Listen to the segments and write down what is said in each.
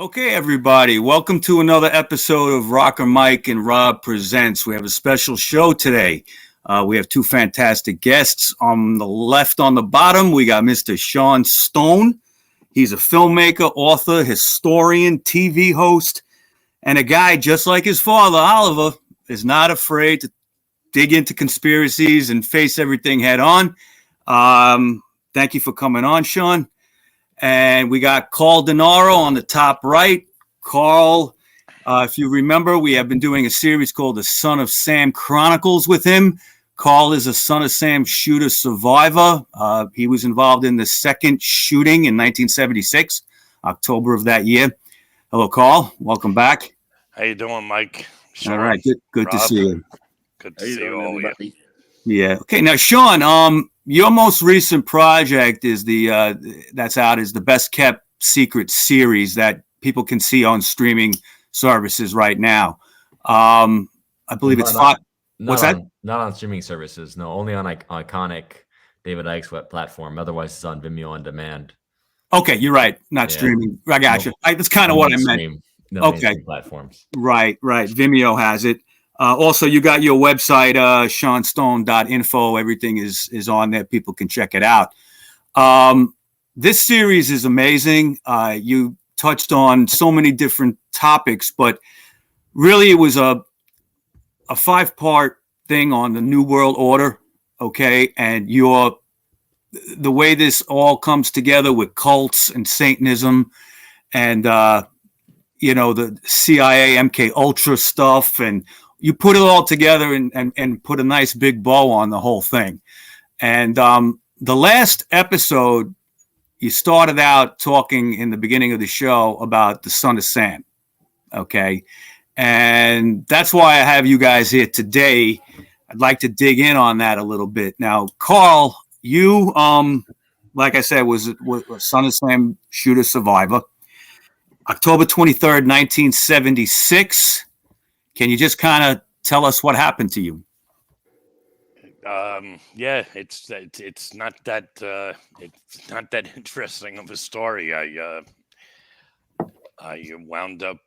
Okay, everybody, welcome to another episode of RockerMike and Rob Presents. We have a special show today. We have two fantastic guests. On the left, on the bottom, we got Mr. Sean Stone. He's a filmmaker, author, historian, TV host, and a guy just like his father, Oliver, is not afraid to dig into conspiracies and face everything head on. Thank you for coming on, Sean. And we got Carl Denaro on the top right. Carl, if you remember, we have been doing a series called The Son of Sam Chronicles with him. Carl is a Son of Sam shooter survivor. He was involved in the second shooting in 1976, October of that year. Hello, Carl. Welcome back. How you doing, Mike? Sean, all right. Good to see you. Good to see all of you. Yeah. Okay. Now, Sean, your most recent project is that's out is the Best Kept Secret series that people can see on streaming services right now. I believe it's five. What's that? Not on streaming services. No, only on iconic David Icke's web platform. Otherwise, it's on Vimeo on demand. Okay, you're right. Not streaming. I got you. That's kind of what I meant. Okay. Platforms. Right. Vimeo has it. Also, you got your website, seanstone.info. Everything is on there. People can check it out. This series is amazing. You touched on so many different topics, but really it was a 5-part thing on the New World Order, okay? And the way this all comes together with cults and Satanism and, the CIA, MK Ultra stuff, and you put it all together and put a nice big bow on the whole thing. And the last episode, you started out talking in the beginning of the show about the Son of Sam, okay? And that's why I have you guys here today. I'd like to dig in on that a little bit. Now, Carl, you, like I said, was a Son of Sam shooter survivor. October 23rd, 1976. Can you just kind of tell us what happened to you? Yeah, it's not that interesting of a story. I wound up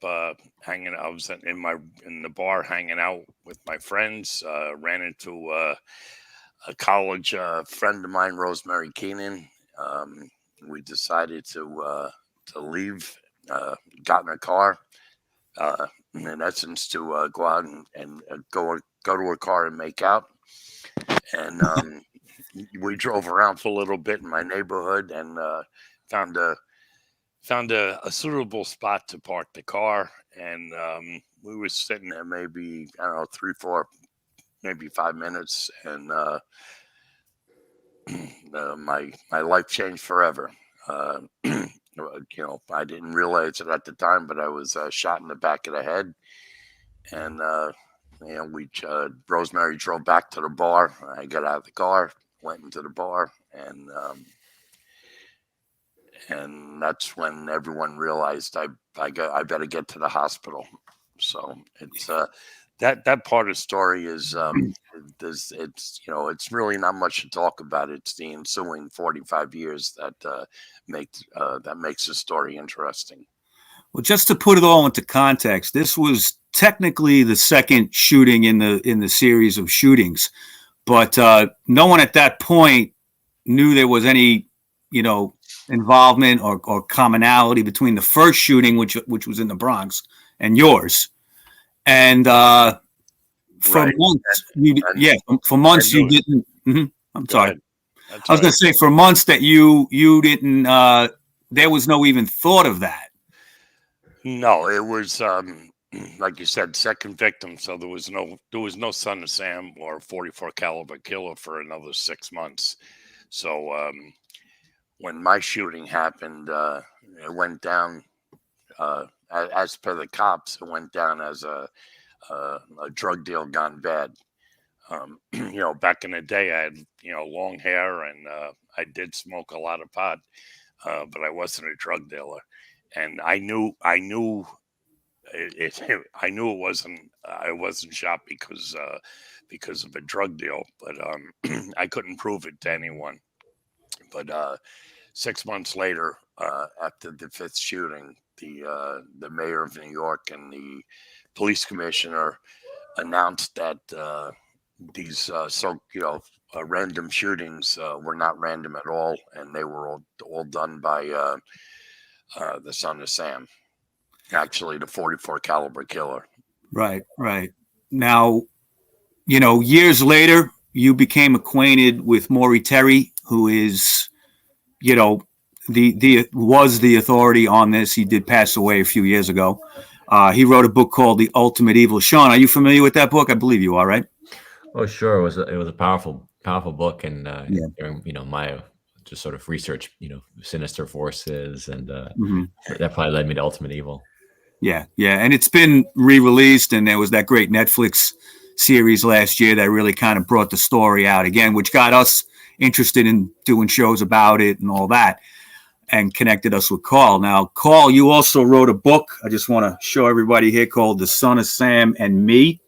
hanging. I was in the bar hanging out with my friends. Ran into a college friend of mine, Rosemary Keenan. We decided to leave. Got in a car. In essence, to go out and go to a car and make out. And we drove around for a little bit in my neighborhood and found a suitable spot to park the car. And we were sitting there maybe, I don't know, 3, 4, maybe 5 minutes. And my life changed forever. I didn't realize it at the time, but I was shot in the back of the head. And, Rosemary drove back to the bar. I got out of the car, went into the bar, and that's when everyone realized I better get to the hospital. So it's that part of the story is it's really not much to talk about. It's the ensuing 45 years that makes the story interesting. Well, just to put it all into context, this was technically the second shooting in the series of shootings, but no one at that point knew there was any, involvement or commonality between the first shooting, which was in the Bronx, and yours. And for months you didn't. Mm-hmm, I'm sorry. I was going to say for months that you didn't. There was no even thought of that. No, it was like you said, second victim. So there was no Son of Sam or 44 caliber killer for another 6 months. So when my shooting happened, it went down as per the cops. It went down as a drug deal gone bad. Back in the day, I had long hair and I did smoke a lot of pot, but I wasn't a drug dealer. And I knew it wasn't. I wasn't shot because of a drug deal, but I couldn't prove it to anyone. But 6 months later, after the fifth shooting, the mayor of New York and the police commissioner announced that these random shootings were not random at all, and they were all done by the son of Sam, actually the 44 caliber killer. Right. Now, years later, you became acquainted with Maury Terry, who is, was the authority on this. He did pass away a few years ago. He wrote a book called The Ultimate Evil. Sean, are you familiar with that book? I believe you are, right? Oh, sure. It was a powerful book, and during my just sort of research, sinister forces, and that probably led me to Ultimate Evil. Yeah, and it's been re-released, and there was that great Netflix series last year that really kind of brought the story out again, which got us interested in doing shows about it and all that, and connected us with Carl. Now, Carl, you also wrote a book, I just want to show everybody here, called The Son of Sam and Me,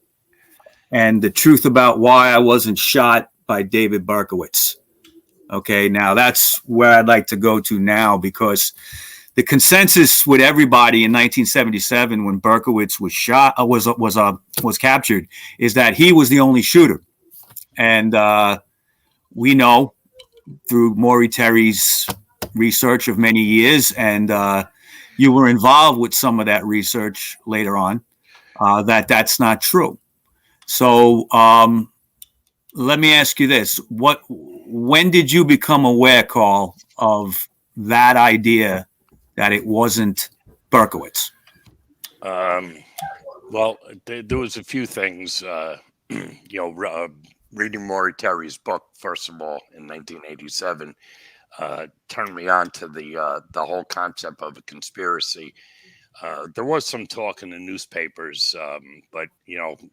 and the Truth About Why I Wasn't Shot by David Berkowitz. Okay, now that's where I'd like to go to now, because the consensus with everybody in 1977 when Berkowitz was shot, was captured, is that he was the only shooter. And we know through Maury Terry's research of many years, and you were involved with some of that research later on, that that's not true. So let me ask you this: when did you become aware, Carl, of that idea that it wasn't Berkowitz? Well, there was a few things. Reading Maury Terry's book, first of all, in 1987, turned me on to the whole concept of a conspiracy. There was some talk in the newspapers, but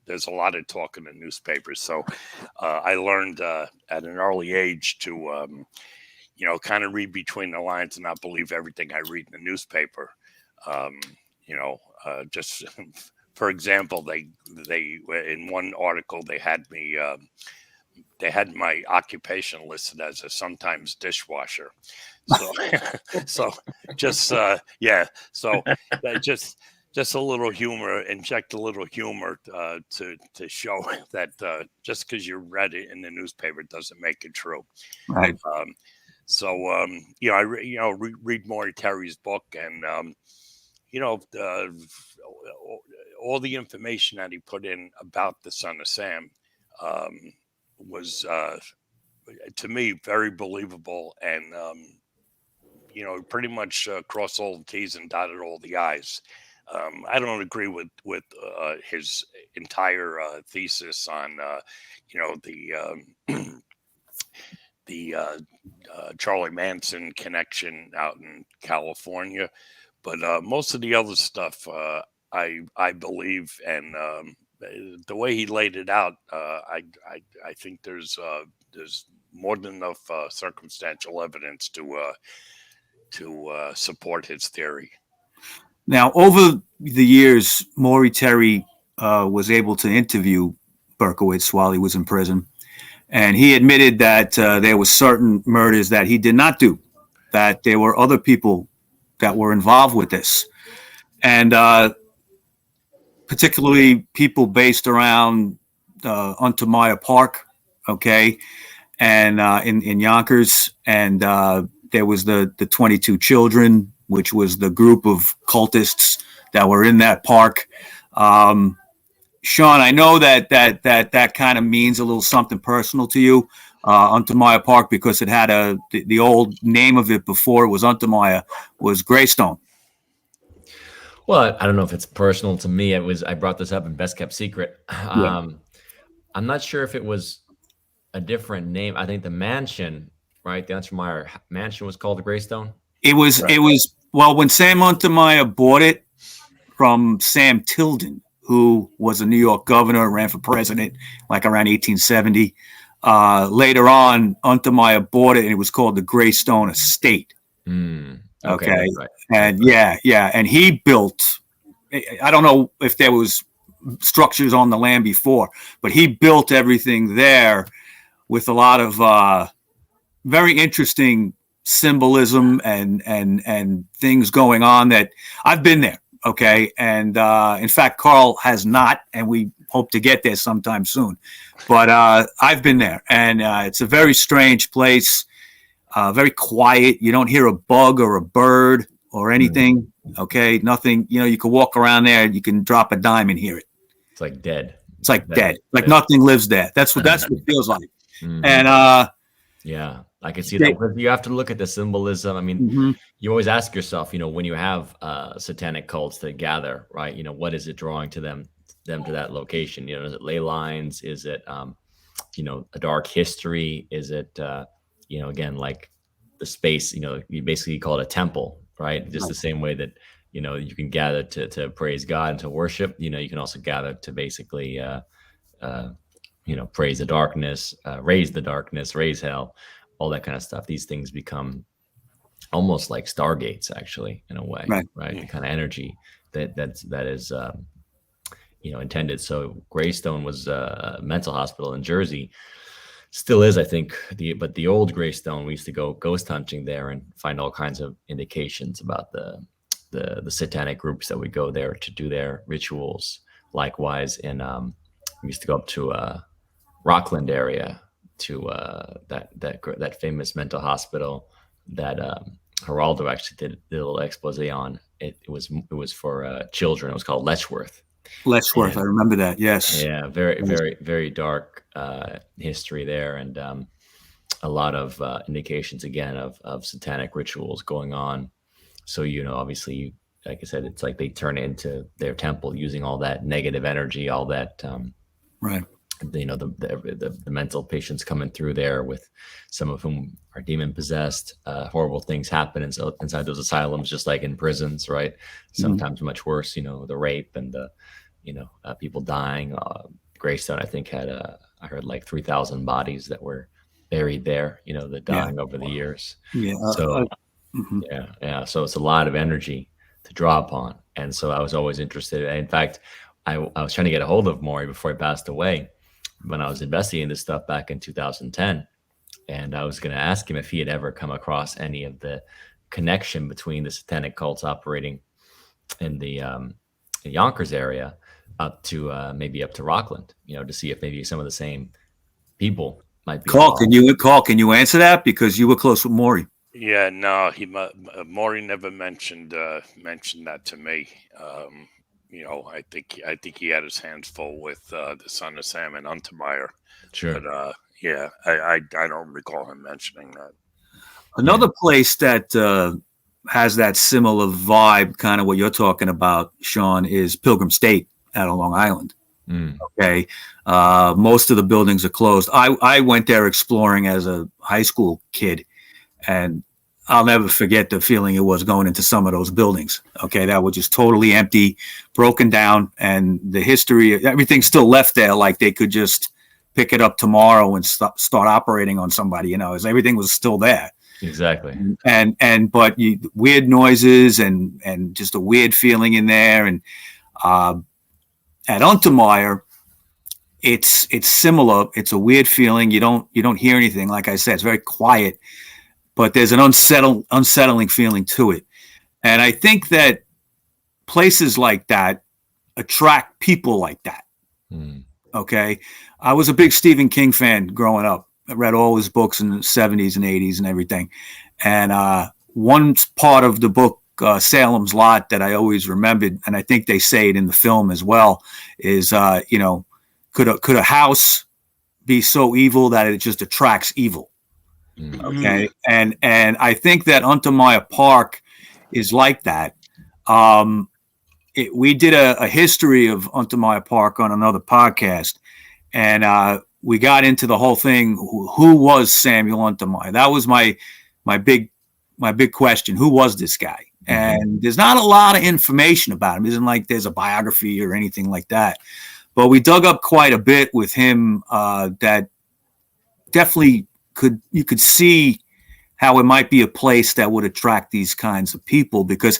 there's a lot of talk in the newspapers. So I learned at an early age to kind of read between the lines and not believe everything I read in the newspaper. Just for example, they in one article they had me. They had my occupation listed as a sometimes dishwasher. So, just a little humor, inject a little humor to show that just because you read it in the newspaper doesn't make it true. Right. I read Maury Terry's book, and all the information that he put in about the son of Sam was to me very believable, and pretty much crossed all the T's and dotted all the I's. I don't agree with his entire thesis on the Charlie Manson connection out in California, but most of the other stuff I believe, and the way he laid it out, I think there's more than enough circumstantial evidence to support his theory. Now, over the years, Maury Terry was able to interview Berkowitz while he was in prison, and he admitted that there were certain murders that he did not do, that there were other people that were involved with this, and particularly people based around Untermeyer Park, okay, and in Yonkers, and there was the 22 children, which was the group of cultists that were in that park. Sean, I know that kind of means a little something personal to you, Untermeyer Park, because it had the old name of it before it was Untermeyer was Greystone. Well, I don't know if it's personal to me. I brought this up in Best Kept Secret. Yeah. I'm not sure if it was a different name. I think the mansion, right? The Untermeyer mansion was called the Greystone. It was. Right. It was. Well, when Sam Untermeyer bought it from Sam Tilden, who was a New York governor, ran for president like around 1870. Later on, Untermeyer bought it, and it was called the Greystone Estate. Okay. Right. And yeah. And he built, I don't know if there was structures on the land before, but he built everything there with a lot of very interesting symbolism and things going on that I've been there. Okay. And in fact, Carl has not, and we hope to get there sometime soon. But I've been there, and it's a very strange place, very quiet. You don't hear a bug or a bird or anything. Okay. Nothing. You can walk around there and you can drop a dime and hear it. It's like dead. It's like dead. Like nothing lives there. That's what it feels like. And yeah, I can see that. But you have to look at the symbolism. I mean, you always ask yourself, when you have satanic cults that gather, right? What is it drawing to them to that location? Is it ley lines? Is it a dark history? Is it again, like the space? You basically call it a temple, right? Just the same way that you can gather to praise God and to worship. You can also gather to basically praise the darkness, raise hell, all that kind of stuff. These things become almost like stargates, actually, in a way, right? The kind of energy that is intended. So Greystone was a mental hospital in Jersey, still is, I think. But the old Greystone, we used to go ghost hunting there and find all kinds of indications about the satanic groups that would go there to do their rituals. Likewise, we used to go up to Rockland area to that famous mental hospital that Geraldo actually did a little expose on. It was for children. It was called Letchworth. I remember that. Yes. Yeah, very, very, very dark history there, and a lot of indications again of satanic rituals going on. So obviously, like I said, it's like they turn into their temple using all that negative energy, all that right. The mental patients coming through there, with some of whom are demon possessed. Horrible things happen inside those asylums, just like in prisons, right? Sometimes much worse. The rape and the people dying. Greystone, I think, had I heard like 3,000 bodies that were buried there. That dying over the years. Yeah. So yeah. So it's a lot of energy to draw upon, and so I was always interested. In fact, I was trying to get a hold of Maury before he passed away, when I was investigating this stuff back in 2010. And I was going to ask him if he had ever come across any of the connection between the satanic cults operating in the Yonkers area up to Rockland, to see if maybe some of the same people might be. Carl, can you answer that? Because you were close with Maury. Yeah, no, Maury never mentioned that to me. I think he had his hands full with the Son of Sam and Untermeyer. Sure. But I don't recall him mentioning that. Another place that has that similar vibe, kind of what you're talking about, Sean, is Pilgrim State out on Long Island. Okay. Most of the buildings are closed. I went there exploring as a high school kid, and I'll never forget the feeling it was going into some of those buildings. Okay. That were just totally empty, broken down, and the history, everything's still left there. Like they could just pick it up tomorrow and start operating on somebody, as everything was still there. Exactly. But weird noises and just a weird feeling in there. And at Untermeyer, it's similar. It's a weird feeling. You don't hear anything. Like I said, it's very quiet, but there's an unsettling feeling to it. And I think that places like that attract people like that. Okay. I was a big Stephen King fan growing up. I read all his books in the 70s and 80s and everything. And one part of the book, Salem's Lot, that I always remembered, and I think they say it in the film as well, is, could a house be so evil that it just attracts evil? Okay. And I think that Untermeyer Park is like that. We did a history of Untermeyer Park on another podcast, and we got into the whole thing. Who was Samuel Untermeyer? That was my big question. Who was this guy? And there's not a lot of information about him. It isn't like there's a biography or anything like that. But we dug up quite a bit with him that definitely you could see how it might be a place that would attract these kinds of people, because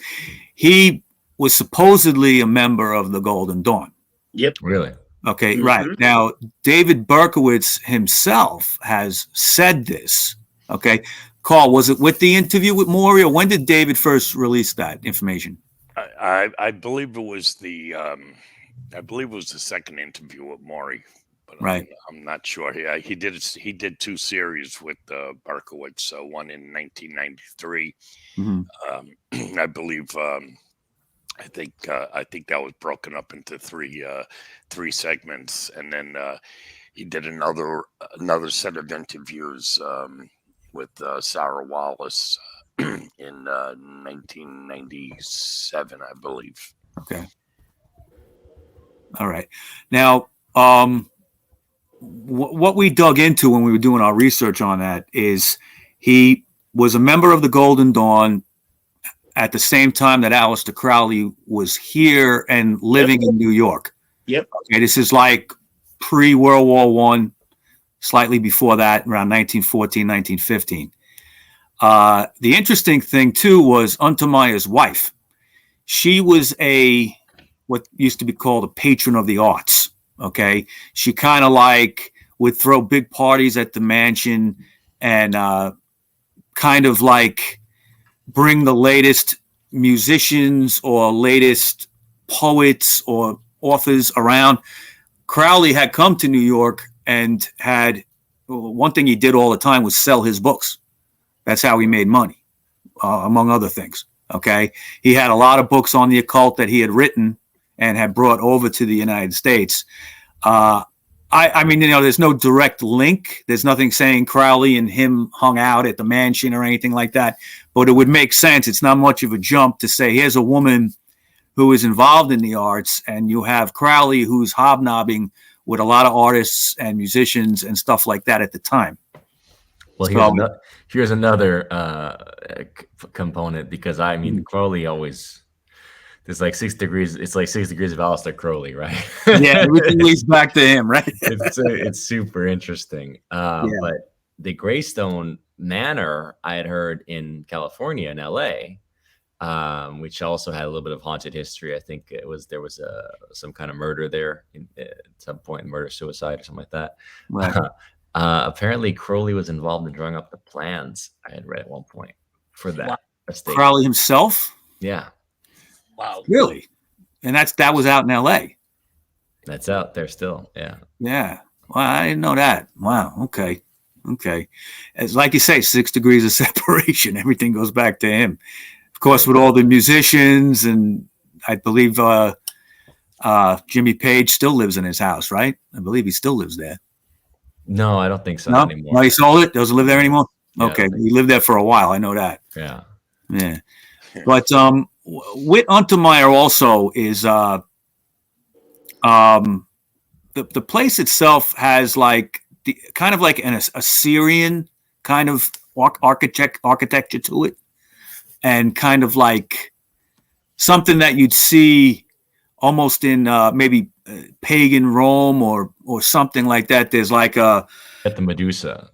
he was supposedly a member of the Golden Dawn. Yep. Really? Okay, right. Now, David Berkowitz himself has said this. Okay. Carl, was it with the interview with Maury, or when did David first release that information? I believe it was the second interview with Maury, but Right. I'm not sure. He did two series with Berkowitz, one in 1993. Mm-hmm. I believe. I think that was broken up into three segments, and then he did another set of interviews with Sarah Wallace in 1997, I believe. Okay. All right. Now, what we dug into when we were doing our research on that is he was a member of the Golden Dawn at the same time that Aleister Crowley was here and living in New York. Yep. Okay, this is like pre-World War I, slightly before that, around 1914, 1915. The interesting thing, too, was Untermeyer's wife. She was what used to be called a patron of the arts, okay? She kind of like would throw big parties at the mansion and kind of like bring the latest musicians or latest poets or authors around. Crowley had come to New York and had one thing he did all the time was sell his books. That's how he made money, among other things. Okay. He had a lot of books on the occult that he had written and had brought over to the United States. I mean, there's no direct link. There's nothing saying Crowley and him hung out at the mansion or anything like that, but it would make sense. It's not much of a jump to say, here's a woman who is involved in the arts, and you have Crowley who's hobnobbing with a lot of artists and musicians and stuff like that at the time. Well, here's another component, because I mean, Crowley always, there's like 6 degrees. It's like 6 degrees of Aleister Crowley, right? Yeah, everything leads back to him, right? It's super interesting. But the Greystone Manor, I had heard in California, in LA, which also had a little bit of haunted history. I think there was some kind of murder there at some point, murder suicide or something like that. Right. Apparently, Crowley was involved in drawing up the plans. I had read at one point for that estate. Crowley himself? Yeah. Wow. Really? And that was out in L.A. That's out there still. Yeah. Yeah. Well, I didn't know that. Wow. Okay. It's like you say, 6 degrees of separation. Everything goes back to him. Of course, with all the musicians, and I believe Jimmy Page still lives in his house, right? I believe he still lives there. No, I don't think so anymore. No, he sold it? Doesn't live there anymore? Yeah, okay. He lived there for a while. I know that. Yeah. But with Untermeyer also is the place itself has like kind of like an Assyrian kind of architecture to it, and kind of like something that you'd see almost in maybe pagan Rome or something like that. There's like at the Medusa,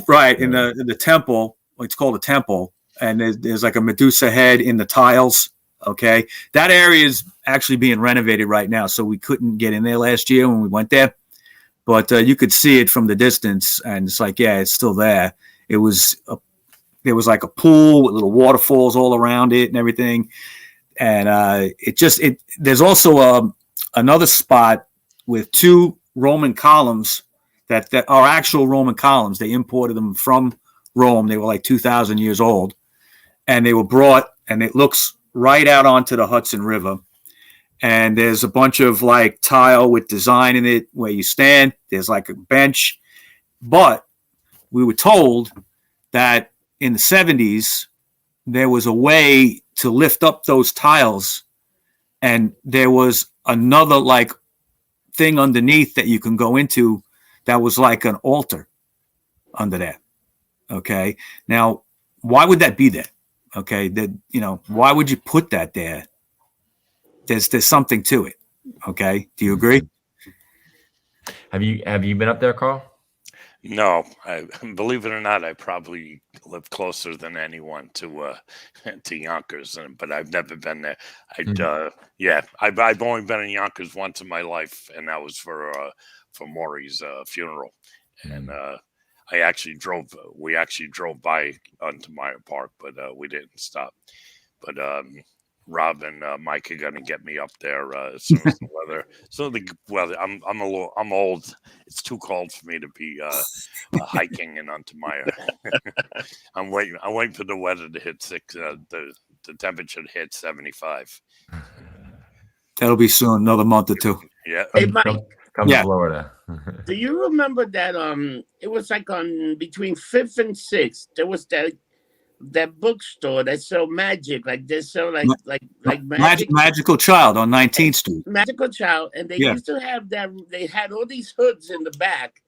right, in the temple. It's called a temple, and there's like a Medusa head in the tiles. Okay, that area is actually being renovated right now, so we couldn't get in there last year when we went there, but you could see it from the distance, and it's like, yeah, it's still there. There was like a pool with little waterfalls all around it and everything, and there's also another spot with 2 Roman columns that are actual Roman columns. They imported them from Rome. They were like 2,000 years old, and they were brought, and it looks right out onto the Hudson River. And there's a bunch of like tile with design in it where you stand. There's like a bench. But we were told that in the 70s, there was a way to lift up those tiles, and there was another like thing underneath that you can go into that was like an altar under there. Okay. Now, why would that be there? Okay. Why would you put that there? There's something to it. Okay. Do you agree? Have you been up there, Carl? No, I believe it or not, I probably live closer than anyone to Yonkers, but I've never been there. I've only been in Yonkers once in my life, and that was for Maury's funeral. And We actually drove by onto Meyer Park, but we didn't stop. But Rob and Mike are gonna get me up there as soon as the weather. So the weather, I'm old. It's too cold for me to be hiking in Untermeyer. I'm waiting for the weather to hit the temperature to hit 75. That'll be soon, another month or two. Yeah. Hey, Mike, Come Yeah. to Florida. do you remember that it was like on between 5th and 6th, there was that bookstore that sell magic, like they sell like magic. Magical Child on 19th Street. Magical Child, and they Yeah. used to have that. They had all these hoods in the back,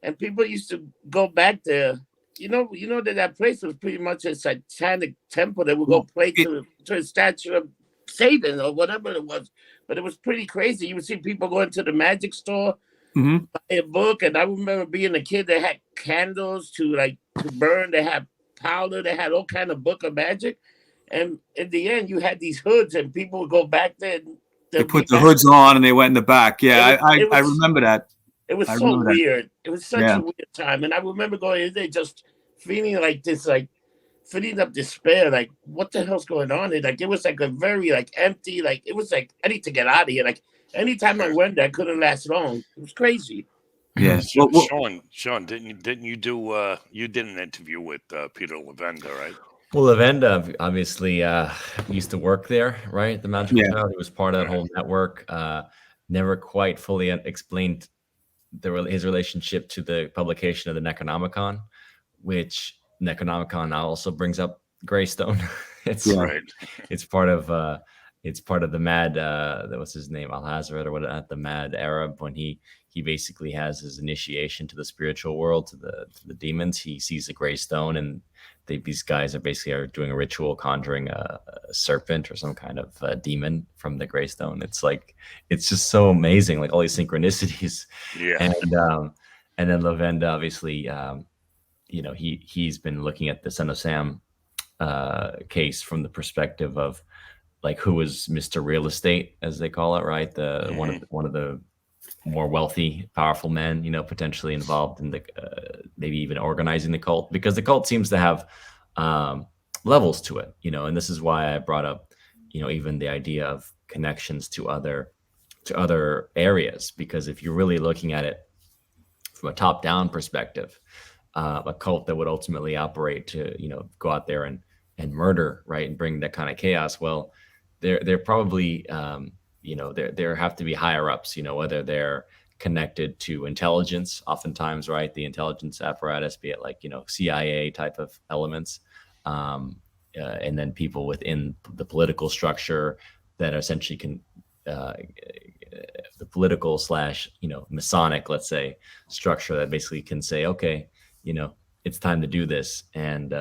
and people used to go back there. You know that place was pretty much a satanic temple. They would go pray to a statue of Satan or whatever it was. But it was pretty crazy. You would see people going to the magic store, Mm-hmm. buy a book, and I remember being a kid. They had candles to burn. They had powder. They had all kind of book of magic. And in the end, you had these hoods, and people would go back there. And They put the hoods on and they went in the back. Yeah, It I was- remember that. It was I so remember that. weird. It was such Yeah. a weird time. And I remember going in there just feeling like this, feeling up despair. Like, what the hell's going on? And it was like a very empty, it was like, I need to get out of here. Like, anytime I went there, I couldn't last long. It was crazy. Yeah. Sean, didn't you do you did an interview with Peter Lavenda, right? Well, Lavenda obviously used to work there, right? The Magical Yeah. Child. He was part of that whole network. Never quite fully explained his relationship to the publication of the Necronomicon, which Necronomicon now also brings up Greystone. It's Right. it's part of the Mad what's his name, Alhazred or what, the Mad Arab, when he basically has his initiation to the spiritual world, to the demons. He sees the gray stone, and these guys are doing a ritual conjuring a serpent or some kind of demon from the gray stone. It's just so amazing, like all these synchronicities. Yeah. And then Lavenda, obviously, he's been looking at the Son of Sam case from the perspective of like who was Mr. Real Estate, as they call it, right? One of the more wealthy, powerful men, potentially involved in the maybe even organizing the cult, because the cult seems to have levels to it, and this is why I brought up, even the idea of connections to other areas, because if you're really looking at it from a top-down perspective, a cult that would ultimately operate to, go out there and murder, right, and bring that kind of chaos, well, they're probably there have to be higher ups, whether they're connected to intelligence, oftentimes, right, the intelligence apparatus, be it like CIA type of elements, and then people within the political structure that essentially can the political / Masonic, let's say, structure that basically can say, okay, it's time to do this, and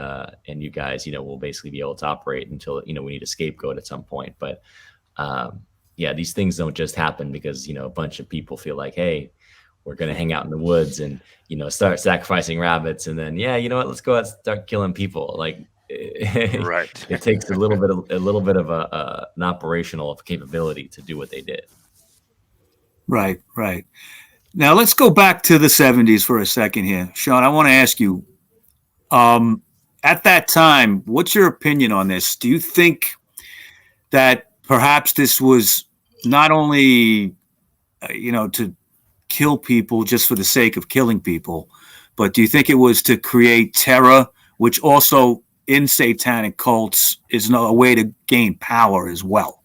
you guys, will basically be able to operate until we need a scapegoat at some point. But these things don't just happen because a bunch of people feel like, hey, we're gonna hang out in the woods and start sacrificing rabbits, and then let's go out and start killing people. Like, Right. it takes a little bit of an operational capability to do what they did. Right. Now let's go back to the 70s for a second here. Sean, I want to ask you, at that time, what's your opinion on this? Do you think that perhaps this was not only, to kill people just for the sake of killing people, but do you think it was to create terror, which also in satanic cults is a way to gain power as well?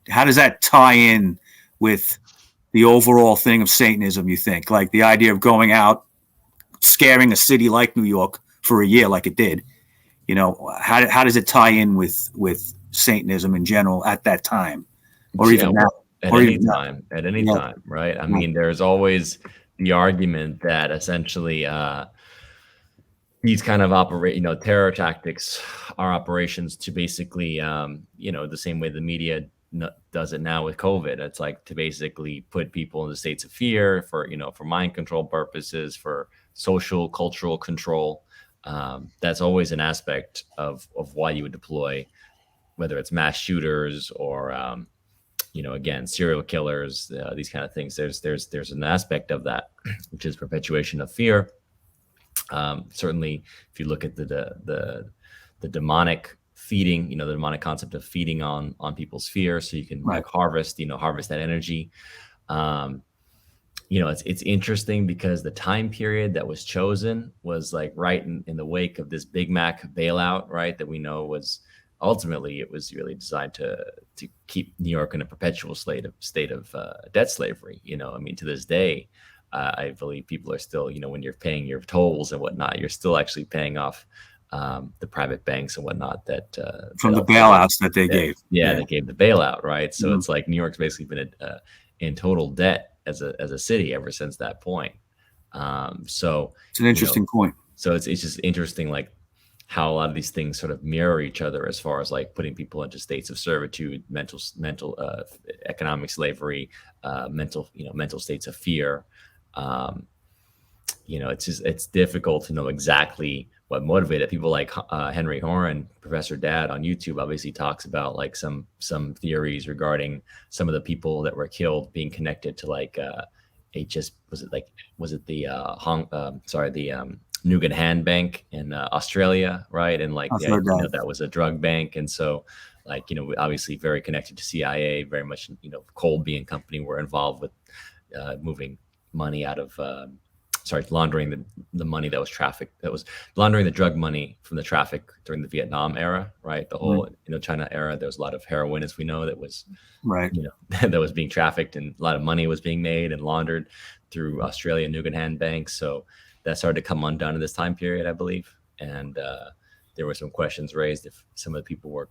How does that tie in with the overall thing of Satanism, you think? Like the idea of going out, scaring a city like New York for a year like it did. How does it tie in with Satanism in general at that time? Or even now? At any time, right? I mean, there's always the argument that essentially these kind of terror tactics are operations to basically, the same way the media does it now with COVID. It's like to basically put people in the states of fear for mind control purposes, for social, cultural control. That's always an aspect of why you would deploy, whether it's mass shooters or, again, serial killers, these kind of things. There's an aspect of that, which is perpetuation of fear. Certainly, if you look at the demonic feeding, the demonic concept of feeding on people's fear, so you can like harvest that energy. It's interesting because the time period that was chosen was like right in the wake of this Big Mac bailout, right? That we know was ultimately it was really designed to keep New York in a perpetual state of debt slavery. To this day, I believe people are still, when you're paying your tolls and whatnot, you're still actually paying off the private banks and whatnot from the bailouts that they gave. Yeah, they gave the bailout, right? So it's like New York's basically been in total debt as a city ever since that point. So it's an interesting point. So it's just interesting, like how a lot of these things sort of mirror each other as far as like putting people into states of servitude, mental economic slavery, mental states of fear. It's difficult to know exactly what motivated people. Like Henry Horan, Professor Dad on YouTube, obviously talks about like some theories regarding some of the people that were killed being connected to like Nugan Hand Bank in Australia, right? And like that was a drug bank, and so like obviously very connected to CIA, very much Colby and company were involved with moving money out of laundering the money that was trafficked, that was laundering the drug money from the traffic during the Vietnam era, right? The whole China era, there was a lot of heroin, as we know, that was that was being trafficked, and a lot of money was being made and laundered through Australia Nugan Hand Bank. So that started to come undone in this time period, I believe. And there were some questions raised if some of the people were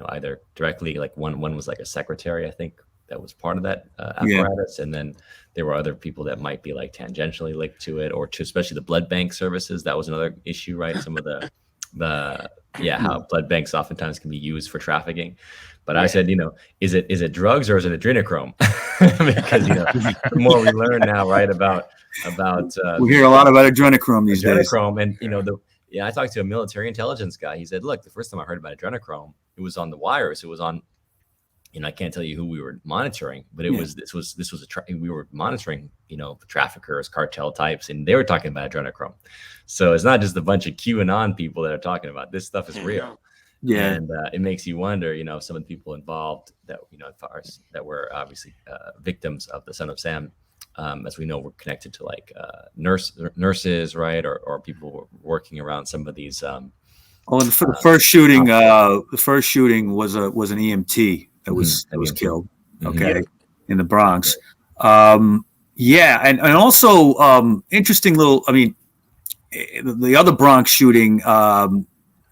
either directly, like one was like a secretary, I think, that was part of that apparatus. And then there were other people that might be like tangentially linked to it, or to especially the blood bank services. That was another issue, right? Some of how blood banks oftentimes can be used for trafficking. But I said, is it drugs or is it adrenochrome? Because the more we learn now, right, about we hear a lot about adrenochrome these days. And I talked to a military intelligence guy. He said, look, the first time I heard about adrenochrome, it was on the wires. It was on, I can't tell you who we were monitoring, but we were monitoring, traffickers, cartel types, and they were talking about adrenochrome. So it's not just a bunch of QAnon people that are talking about this stuff is real. Yeah. And it makes you wonder, some of the people involved that, that were obviously victims of the Son of Sam, as we know, were connected to like nurses, right? Or people working around some of these. For the first shooting, was an EMT that was killed. Okay. In the Bronx. And also interesting little, the other Bronx shooting,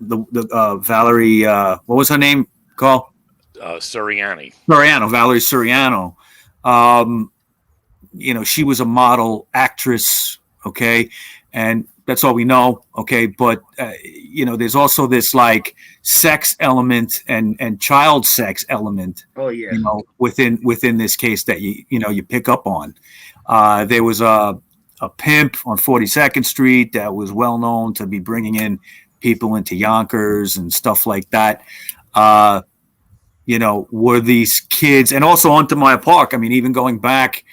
the Valerie, what was her name? Valerie Suriano. She was a model actress. Okay. And that's all we know. Okay. But, there's also this like sex element and child sex element, within this case that you pick up on. There was a pimp on 42nd Street that was well known to be bringing in people into Yonkers and stuff like that. Were these kids, and also onto my Park. Even going back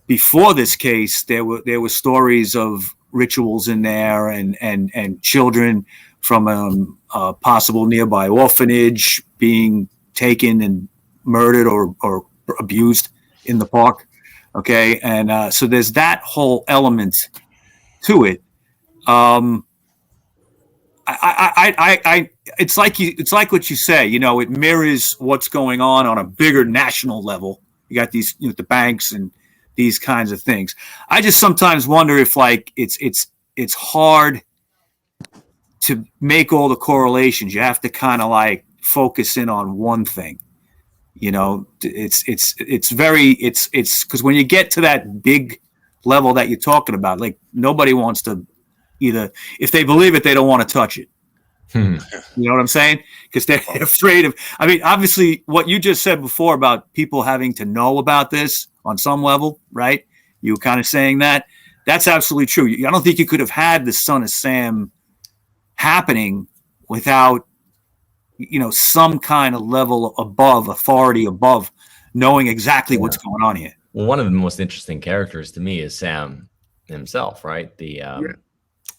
before this case, there were stories of rituals in there and children from a possible nearby orphanage being taken and murdered or abused in the park. Okay. And so there's that whole element to it. It's like what you say, it mirrors what's going on a bigger national level. You got these, the banks and these kinds of things. I just sometimes wonder if like it's hard to make all the correlations. You have to kind of like focus in on one thing. It's because when you get to that big level that you're talking about, like nobody wants to either, if they believe it, they don't want to touch it. You know what I'm saying? Because they're afraid of, obviously what you just said before about people having to know about this on some level, right? You were kind of saying that's absolutely true. I don't think you could have had the Son of Sam happening without, some kind of level authority above knowing exactly what's going on here. Well, one of the most interesting characters to me is Sam himself, right?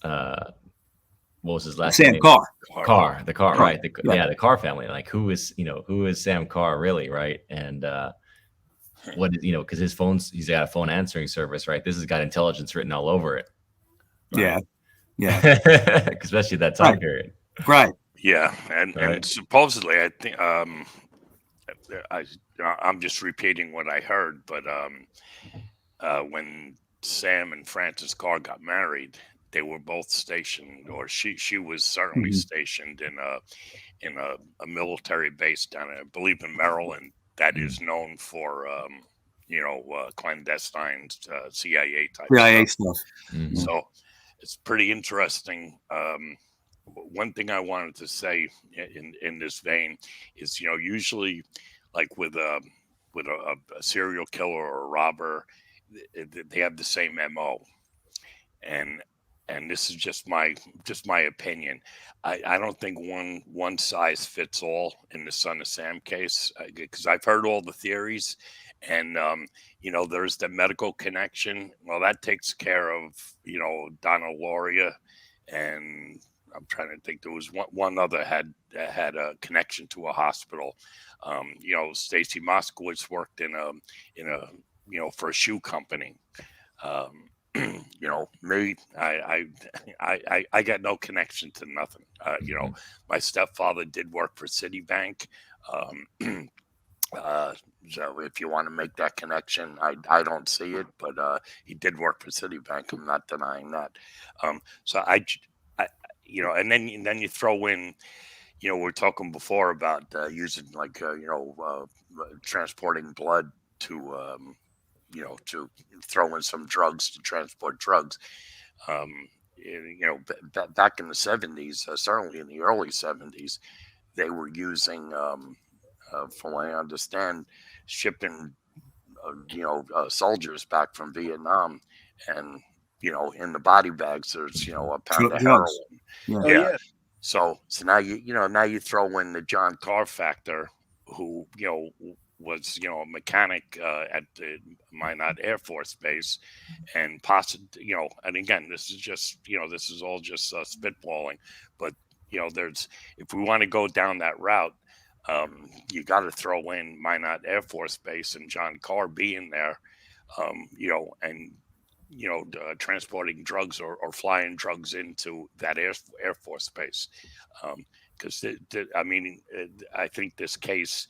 what was his last Sam name? Carr. The Carr, right? Yeah. The Carr family. Like, who is Sam Carr really, right? And what is, because he's got a phone answering service, right? This has got intelligence written all over it. Right? Yeah. Especially that time period. Right. Yeah, and supposedly, I think I'm just repeating what I heard, but when Sam and Frances Carr got married, they were both stationed, or she was certainly stationed in a military base down, I believe, in Maryland, that is known for clandestine CIA type stuff. So it's pretty interesting. One thing I wanted to say in this vein is, usually, like with a serial killer or a robber, they have the same MO, and this is just my opinion. I don't think one size fits all in the Son of Sam case, because I've heard all the theories, and there's the medical connection. Well, that takes care of Donna Lauria, and I'm trying to think. There was one other had a connection to a hospital. Stacy Moskowitz worked in a for a shoe company. Me, I got no connection to nothing. My stepfather did work for Citibank. So if you want to make that connection, I don't see it, but he did work for Citibank. I'm not denying that. So and then you throw in, we're talking before about using transporting blood to to throw in some drugs to transport drugs. Back in the 70s, certainly in the early 70s, they were using, from what I understand, shipping, soldiers back from Vietnam, and in the body bags there's a pound of heroin. Yeah. So now you throw in the John Carr factor, who was a mechanic at the Minot Air Force Base, and possibly and again, this is just this is all just spitballing, but there's, if we want to go down that route, you got to throw in Minot Air Force Base and John Carr being there, and transporting drugs or flying drugs into that Air Force Base, because I think this case,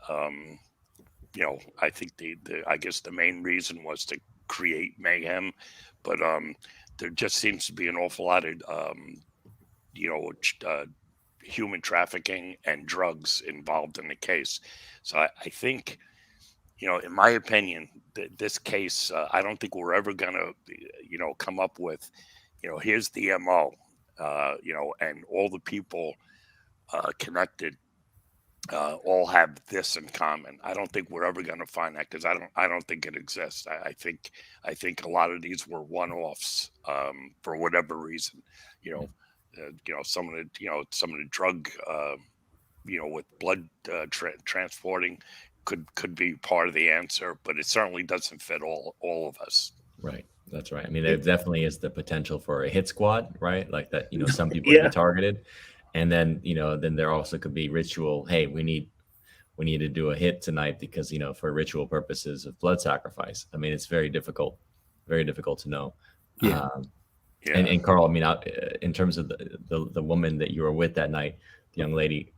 I think I guess the main reason was to create mayhem, but there just seems to be an awful lot of human trafficking and drugs involved in the case. So I think, in my opinion, this case, I don't think we're ever going to, come up with, here's the MO, and all the people connected all have this in common. I don't think we're ever going to find that, because I don't think it exists. I think a lot of these were one-offs, for whatever reason. Some of the drug, with blood transporting could be part of the answer, but it certainly doesn't fit all of us. Right. That's right. I mean, there definitely is the potential for a hit squad, right? Like that, some people would be targeted. And then, then there also could be ritual. Hey, we need to do a hit tonight because, for ritual purposes of blood sacrifice. I mean, it's very difficult to know. Yeah. And Carl, I mean, in terms of the woman that you were with that night, the young lady,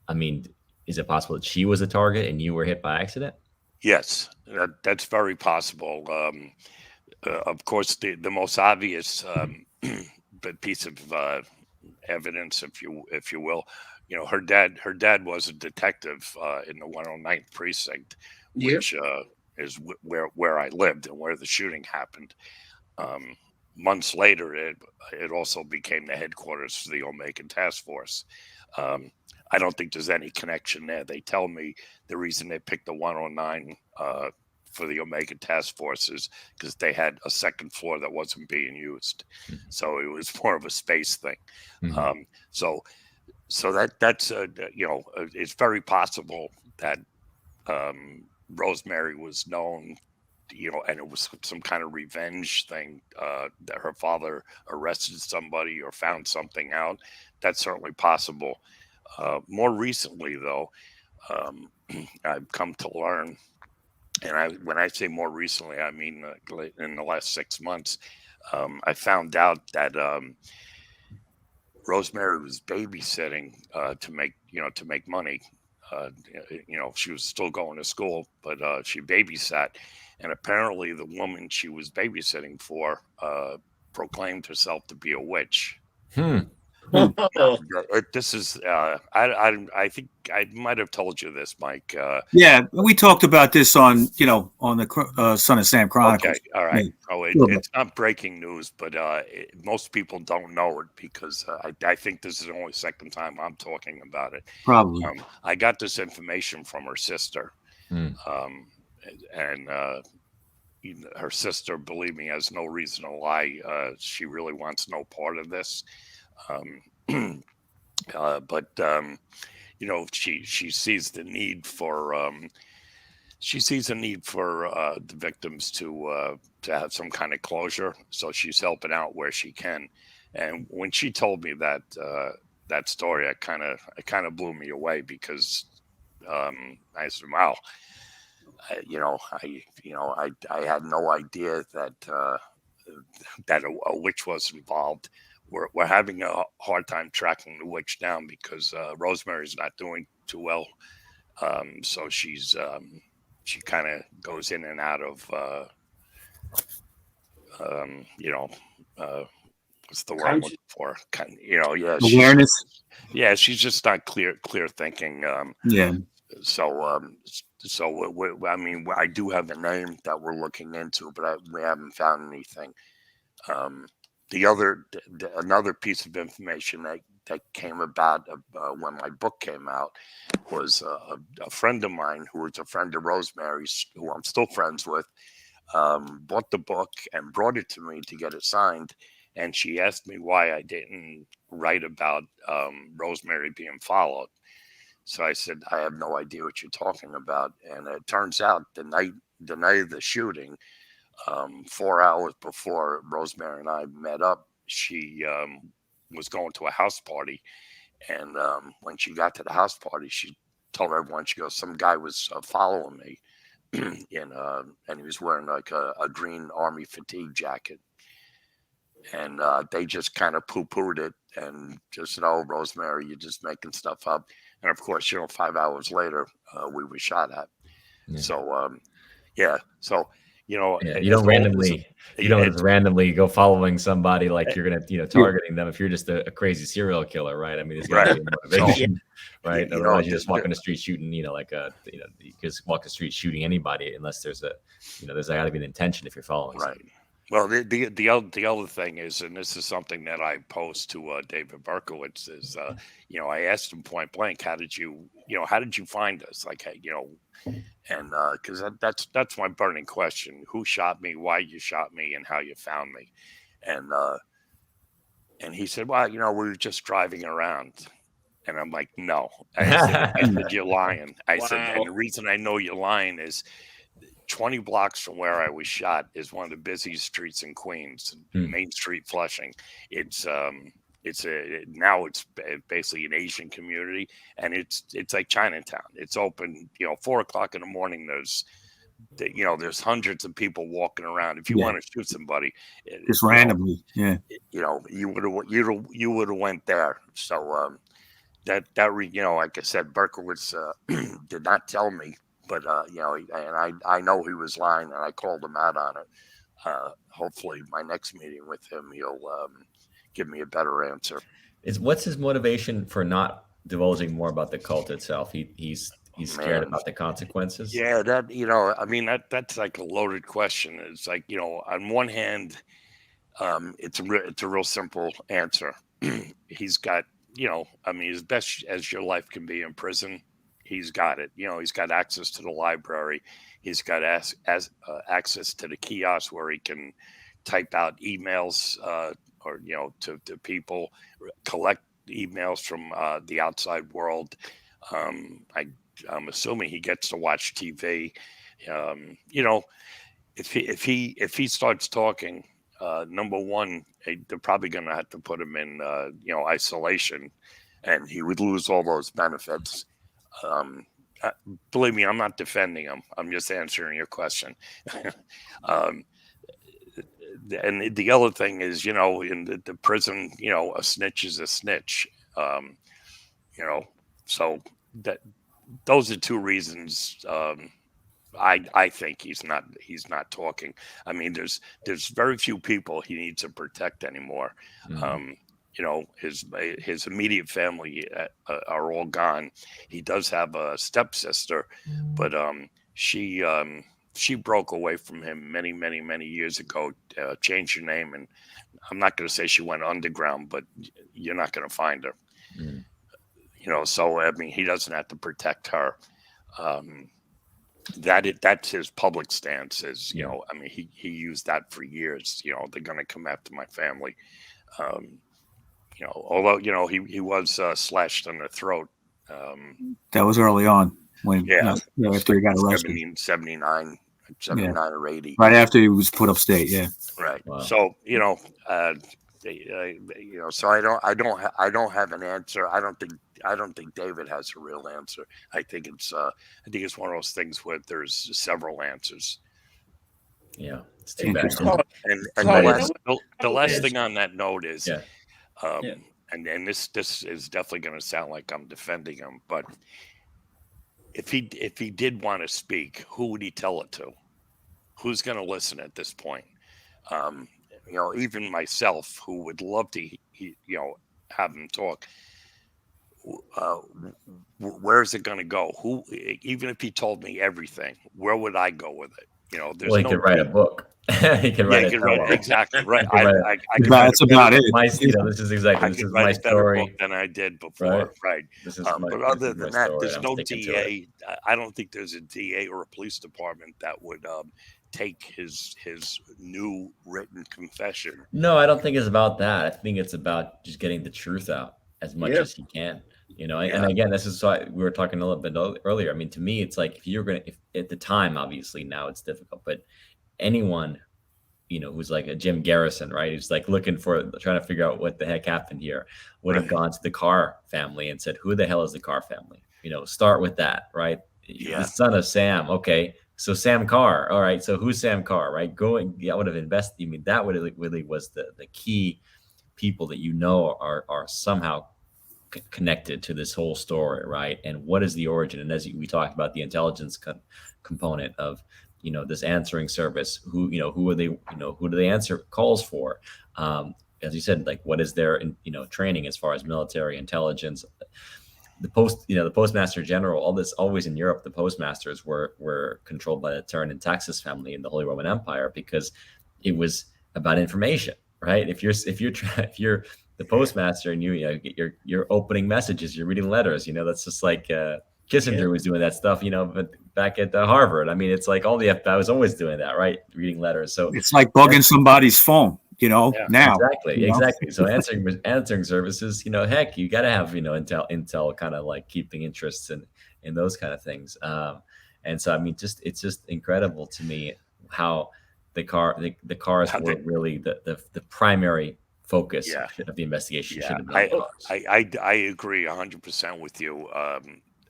I mean, is it possible that she was a target and you were hit by accident? Yes, that's very possible. Of course, the most obvious piece of evidence, if you will, her dad was a detective in the 109th precinct, which is where I lived and where the shooting happened. Months later, it also became the headquarters for the Omega Task Force. I don't think there's any connection there. They tell me the reason they picked the 109 for the Omega Task Force is because they had a second floor that wasn't being used, so it was more of a space thing. So that's it's very possible that Rosemary was known and it was some kind of revenge thing, that her father arrested somebody or found something out. That's certainly possible. More recently, though, I've come to learn, and when I say more recently, I mean in the last 6 months, I found out that Rosemary was babysitting to make money. She was still going to school, but she babysat, and apparently the woman she was babysitting for proclaimed herself to be a witch. Hmm. Now, this is I think I might have told you this, Mike. Yeah, we talked about this on the Son of Sam Chronicles. Okay, all right. Yeah. Oh, Sure. it's not breaking news, but most people don't know it because I think this is the only second time I'm talking about it. Probably. I got this information from her sister, Hmm. and her sister, believe me, has no reason to lie. She really wants no part of this. But she sees the need for the victims to have some kind of closure, so she's helping out where she can. And when she told me that story, it kind of blew me away because I said, "Wow, I had no idea that a witch was involved." We're having a hard time tracking the witch down because Rosemary's not doing too well. So she kind of goes in and out of what's the word I'm looking for? Awareness. She's just not clear thinking. Yeah. I mean, I do have a name that we're looking into, but we haven't found anything. Another piece of information that came about when my book came out was a friend of mine who was a friend of Rosemary's, who I'm still friends with, bought the book and brought it to me to get it signed. And she asked me why I didn't write about Rosemary being followed. So I said, I have no idea what you're talking about. And it turns out the night of the shooting, 4 hours before Rosemary and I met up, she was going to a house party. And when she got to the house party, she told everyone, she goes, some guy was following me and he was wearing like a green army fatigue jacket. And they just kind of poo-pooed it and just said, oh, Rosemary, you're just making stuff up. And of course, 5 hours later, we were shot at. Yeah. So, So, you don't just randomly go following somebody like you're gonna, targeting them if you're just a crazy serial killer, right? I mean, there's got to be a motivation, right? Otherwise, you just walk on the street shooting, you just walk the street shooting anybody unless there's there's got to be an intention if you're following. Right. Somebody. Well, the other thing is, and this is something that I posed to David Berkowitz, is I asked him point blank, how did you find us? Like, and because that's my burning question: who shot me, why you shot me, and how you found me? And he said, well, we were just driving around. And I'm like, no. I said you're lying. I said, and the reason I know you're lying is 20 blocks from where I was shot is one of the busiest streets in Queens, Main Street, Flushing. It's basically an Asian community, and it's like Chinatown. It's open, 4:00 in the morning. There's hundreds of people walking around. If you want to shoot somebody, just randomly, you would have went there. So like I said, Berkowitz did not tell me. But, and I know he was lying, and I called him out on it. Hopefully my next meeting with him, he'll give me a better answer. What's his motivation for not divulging more about the cult itself? He's scared about the consequences. Yeah, that's like a loaded question. It's like, on one hand, it's a real simple answer. He's got, as best as your life can be in prison, he's got it. He's got access to the library. He's got access to the kiosk where he can type out emails to people, collect emails from the outside world. I'm assuming he gets to watch TV. if he starts talking, number one, they're probably going to have to put him in isolation, and he would lose all those benefits. Believe me, I'm not defending him. I'm just answering your question. And the other thing is, in the prison, a snitch is a snitch. So that those are two reasons. I think he's not talking. I mean, there's very few people he needs to protect anymore. His immediate family are all gone. He does have a stepsister, but she broke away from him many years ago, changed her name, and I'm not going to say she went underground, but you're not going to find her. So I mean, he doesn't have to protect her. That's his public stance. Is I mean, he used that for years. They're going to come after my family. Although he was slashed in the throat. That was early on when after he got arrested. 79 or 80. Right after he was put upstate. Yeah. Right. Wow. So so I don't have an answer. I don't think David has a real answer. I think it's one of those things where there's several answers. Yeah, it's too bad. And the last thing on that note is, and this is definitely going to sound like I'm defending him, but if he did want to speak, who would he tell it to? Who's going to listen at this point? Even myself, who would love to, have him talk. Where's it going to go? Even if he told me everything, where would I go with it? He could write a book. He could write exactly right. That's about it. This is my story book than I did before. Right. But other than that, there's no DA. I don't think there's a DA or a police department that would take his new written confession. No, I don't think it's about that. I think it's about just getting the truth out as much as he can. And again, this is why we were talking a little bit earlier. I mean, to me, it's like if at the time, obviously now it's difficult, but anyone, who's like a Jim Garrison, right? Who's like trying to figure out what the heck happened here, would have gone to the Carr family and said, who the hell is the Carr family? Start with that, right? The son of Sam. Okay. So Sam Carr. All right. So who's Sam Carr, right? I would have invested. I mean, that really was the key people that are somehow connected to this whole story, right? And what is the origin? And as we talked about the intelligence component of, this answering service, who do they answer calls for? As you said, like, what is their, training as far as military intelligence? The postmaster general, always in Europe, the postmasters were controlled by the Turin and Taxis family in the Holy Roman Empire because it was about information, right? If you're the postmaster and you're opening messages, you're reading letters, that's just like Kissinger was doing that stuff, but back at Harvard. I mean, it's like all the FBI was always doing that, right? Reading letters. So it's like bugging somebody's phone. Now exactly. So answering services, heck, you got to have intel kind of like keeping interests in those kind of things. And so I mean, it's just incredible to me how the cars were really the primary focus of the investigation. I agree 100% with you.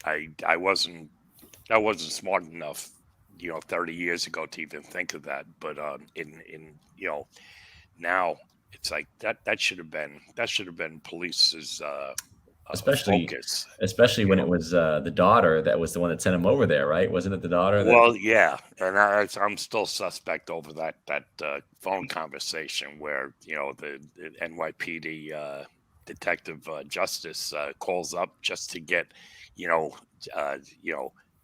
I wasn't smart enough, 30 years ago to even think of that. But now it's like that should have been police's focus. Especially when it was the daughter that was the one that sent him over there, right? Wasn't it the daughter? Well, yeah, and I'm still suspect over that phone conversation where the NYPD detective Justice calls up just to get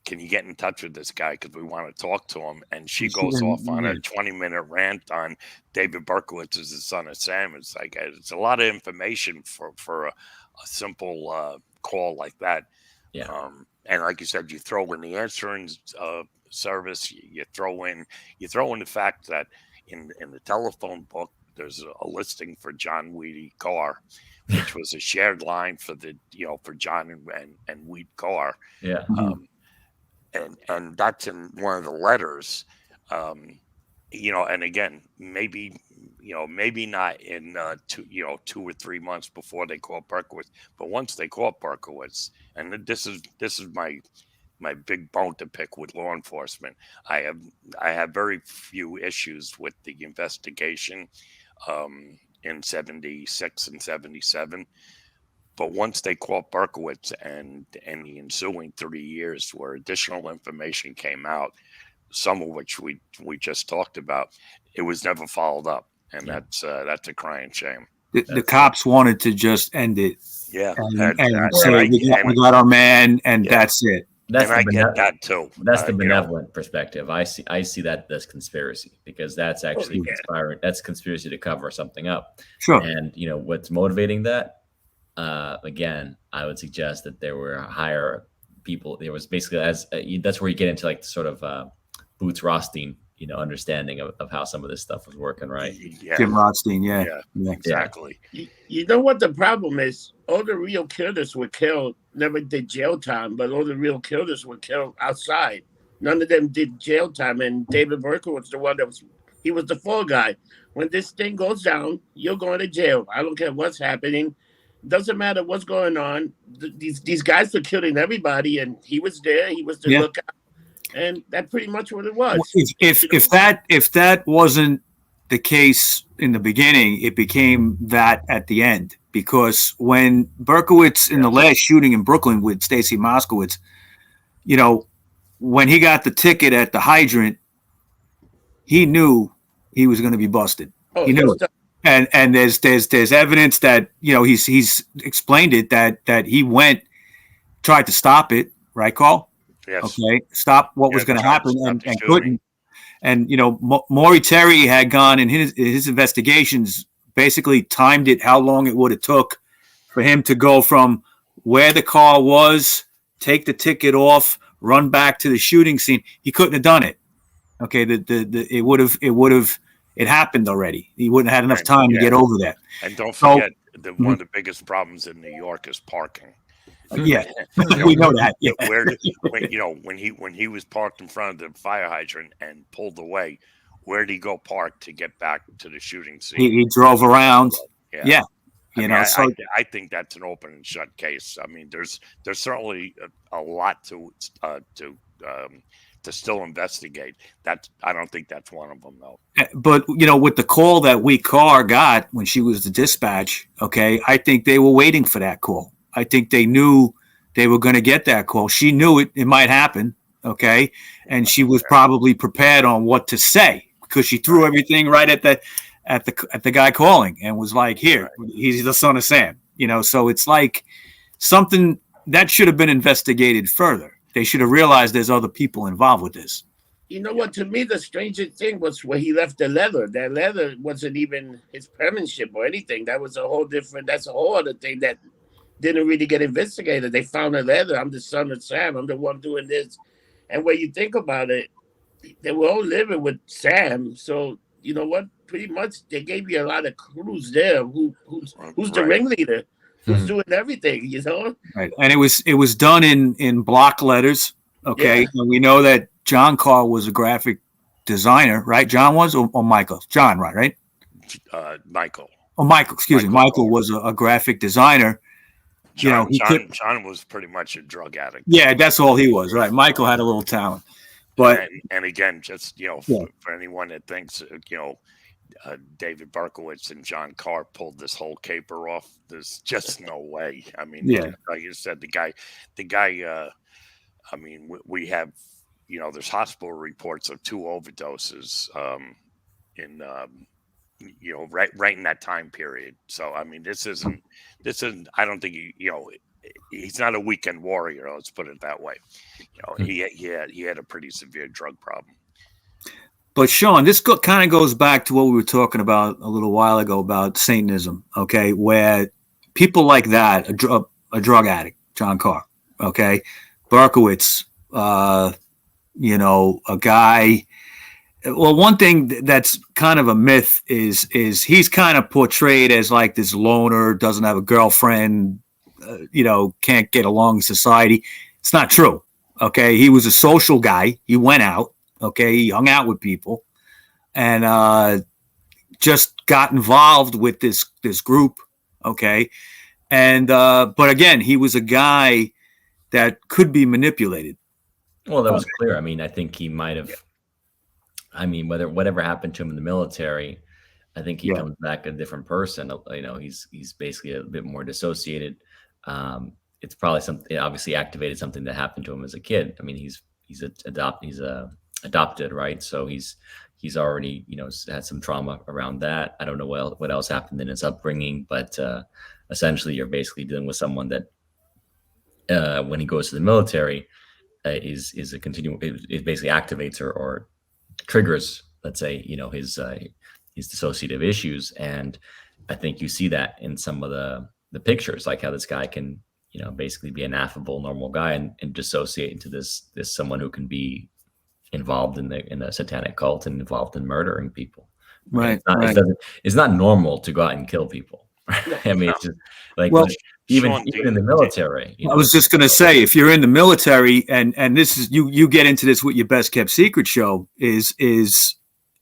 can you get in touch with this guy because we want to talk to him? And she goes off on a 20-minute rant on David Berkowitz is the son of Sam. It's like it's a lot of information for a simple call like that. Yeah. And like you said, you throw in the answering service. You throw in the fact that in the telephone book there's a listing for John Weedy Carr, which was a shared line for for John and Weed Carr. Yeah. And that's in one of the letters. and again, maybe not in 2 or 3 months before they caught Berkowitz, but once they caught Berkowitz, and this is my big bone to pick with law enforcement. I have very few issues with the investigation in 76 and 77. But once they caught Berkowitz and the ensuing 3 years where additional information came out, some of which we just talked about, it was never followed up. And that's a crying shame. The cops wanted to just end it. Yeah. And say, we got our man, and that's it. I get that too. That's the benevolent perspective. I see that as conspiracy, because that's actually conspiring. That's conspiracy to cover something up. Sure. And what's motivating that? Again, I would suggest that there were higher people. There was basically that's where you get into like the sort of Boots Rothstein, understanding of how some of this stuff was working, right? Yeah. Jim Rothstein, yeah, exactly. You know what the problem is? All the real killers were killed, never did jail time, but all the real killers were killed outside. None of them did jail time, and David Berkowitz, the one he was the fall guy. When this thing goes down, you're going to jail. I don't care what's happening. Doesn't matter what's going on. These guys were killing everybody, and he was there. He was the lookout, and that's pretty much what it was. If that wasn't the case in the beginning, it became that at the end, because when Berkowitz in the last shooting in Brooklyn with Stacy Moskowitz, when he got the ticket at the hydrant, he knew he was going to be busted. He knew it. And there's evidence that he's explained it that he tried to stop it, right, Carl? Yes. Okay, stop what was going to happen and couldn't. And Maury Terry had gone in his investigations, basically timed it how long it would have took for him to go from where the car was, take the ticket off, run back to the shooting scene. He couldn't have done it. Okay, it happened already. He wouldn't have had enough time to get over that. And don't forget that one of the biggest problems in New York is parking. Yeah, we know that. Yeah. When he was parked in front of the fire hydrant and pulled away, where did he go park to get back to the shooting scene? He drove around. Yeah. I think that's an open and shut case. I mean, there's certainly a lot to still investigate. I don't think that's one of them, though. But with the call that Carr got when she was the dispatch, okay, I think they were waiting for that call. I think they knew they were going to get that call. She knew it might happen, okay, and she was probably prepared on what to say, because she threw everything right at the guy calling and was like, "Here, he's the son of Sam." So it's like something that should have been investigated further. They should have realized there's other people involved with this. You know what? To me, the strangest thing was where he left the leather. That leather wasn't even his penmanship or anything. That's a whole other thing that didn't really get investigated. They found a leather. I'm the son of Sam. I'm the one doing this. And when you think about it, they were all living with Sam. So you know what? Pretty much they gave you a lot of clues there. Who's the ringleader? Who's doing everything? Right. And it was done in block letters. Okay. Yeah. And we know that John Carr was a graphic designer, right? John was or Michael? John, right? Michael. Oh, Michael. Excuse me. Michael was a graphic designer. John was pretty much a drug addict. Yeah, that's all he was, right? Michael had a little talent, but and again, just for anyone that thinks David Berkowitz and John Carr pulled this whole caper off, there's just no way. I mean, like you said, the guy. I mean, we have there's hospital reports of 2 overdoses in right in that time period. So I mean, this isn't. I don't think he's not a weekend warrior. Let's put it that way. He had a pretty severe drug problem. But Sean, this kind of goes back to what we were talking about a little while ago about Satanism. Okay, where people like that, a drug addict, John Carr. Okay, Berkowitz, a guy. Well, one thing that's kind of a myth is he's kind of portrayed as like this loner, doesn't have a girlfriend, can't get along in society. It's not true. Okay. He was a social guy. He went out. Okay. He hung out with people. and just got involved with this group. Okay. And but again, he was a guy that could be manipulated. Well, that was clear. I mean, I think he might have. I mean, whatever happened to him in the military, I think he comes back a different person. You know, he's basically a bit more dissociated. It's probably something, obviously activated something that happened to him as a kid. I mean, he's adopted, right? So he's already, you know, had some trauma around that. I don't know what else happened in his upbringing, but essentially, you're basically dealing with someone that when he goes to the military is a continual. It basically activates or triggers, let's say, you know, his dissociative issues. And I think you see that in some of the pictures, like how this guy can, you know, basically be an affable, normal guy and dissociate into this someone who can be involved in the satanic cult and involved in murdering people. Right. It's not normal to go out and kill people. Right? I mean, it's just like, well, even in the military. You know, I was just going to say, if you're in the military, and this is you get into this with your best kept secret show, is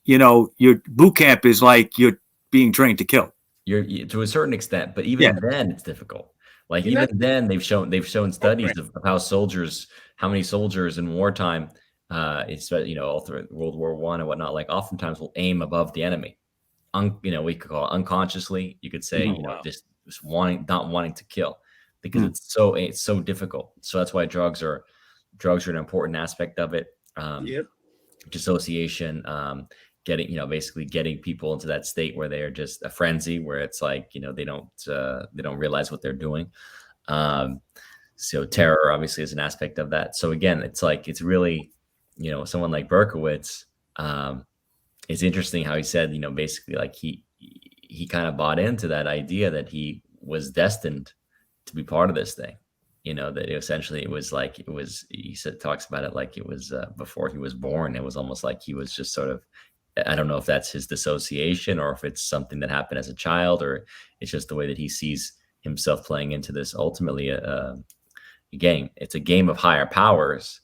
you know, your boot camp is like you're being trained to kill. You're to a certain extent, but even then, it's difficult. Like even then, they've shown studies of how many soldiers in wartime, it's, you know, all through World War I and whatnot, like oftentimes will aim above the enemy. You know, we could call it unconsciously. You could say, you know, just not wanting to kill, because it's so difficult. So that's why drugs are an important aspect of it. Dissociation, basically getting people into that state where they are just a frenzy, where it's like, you know, they don't realize what they're doing. So terror obviously is an aspect of that. So again, it's like, it's really, you know, someone like Berkowitz, it's interesting how he said, you know, basically like he kind of bought into that idea that he was destined to be part of this thing. You know, that essentially he talks about it like it was before he was born. It was almost like he was just sort of, I don't know if that's his dissociation or if it's something that happened as a child, or it's just the way that he sees himself playing into this ultimately a game. It's a game of higher powers.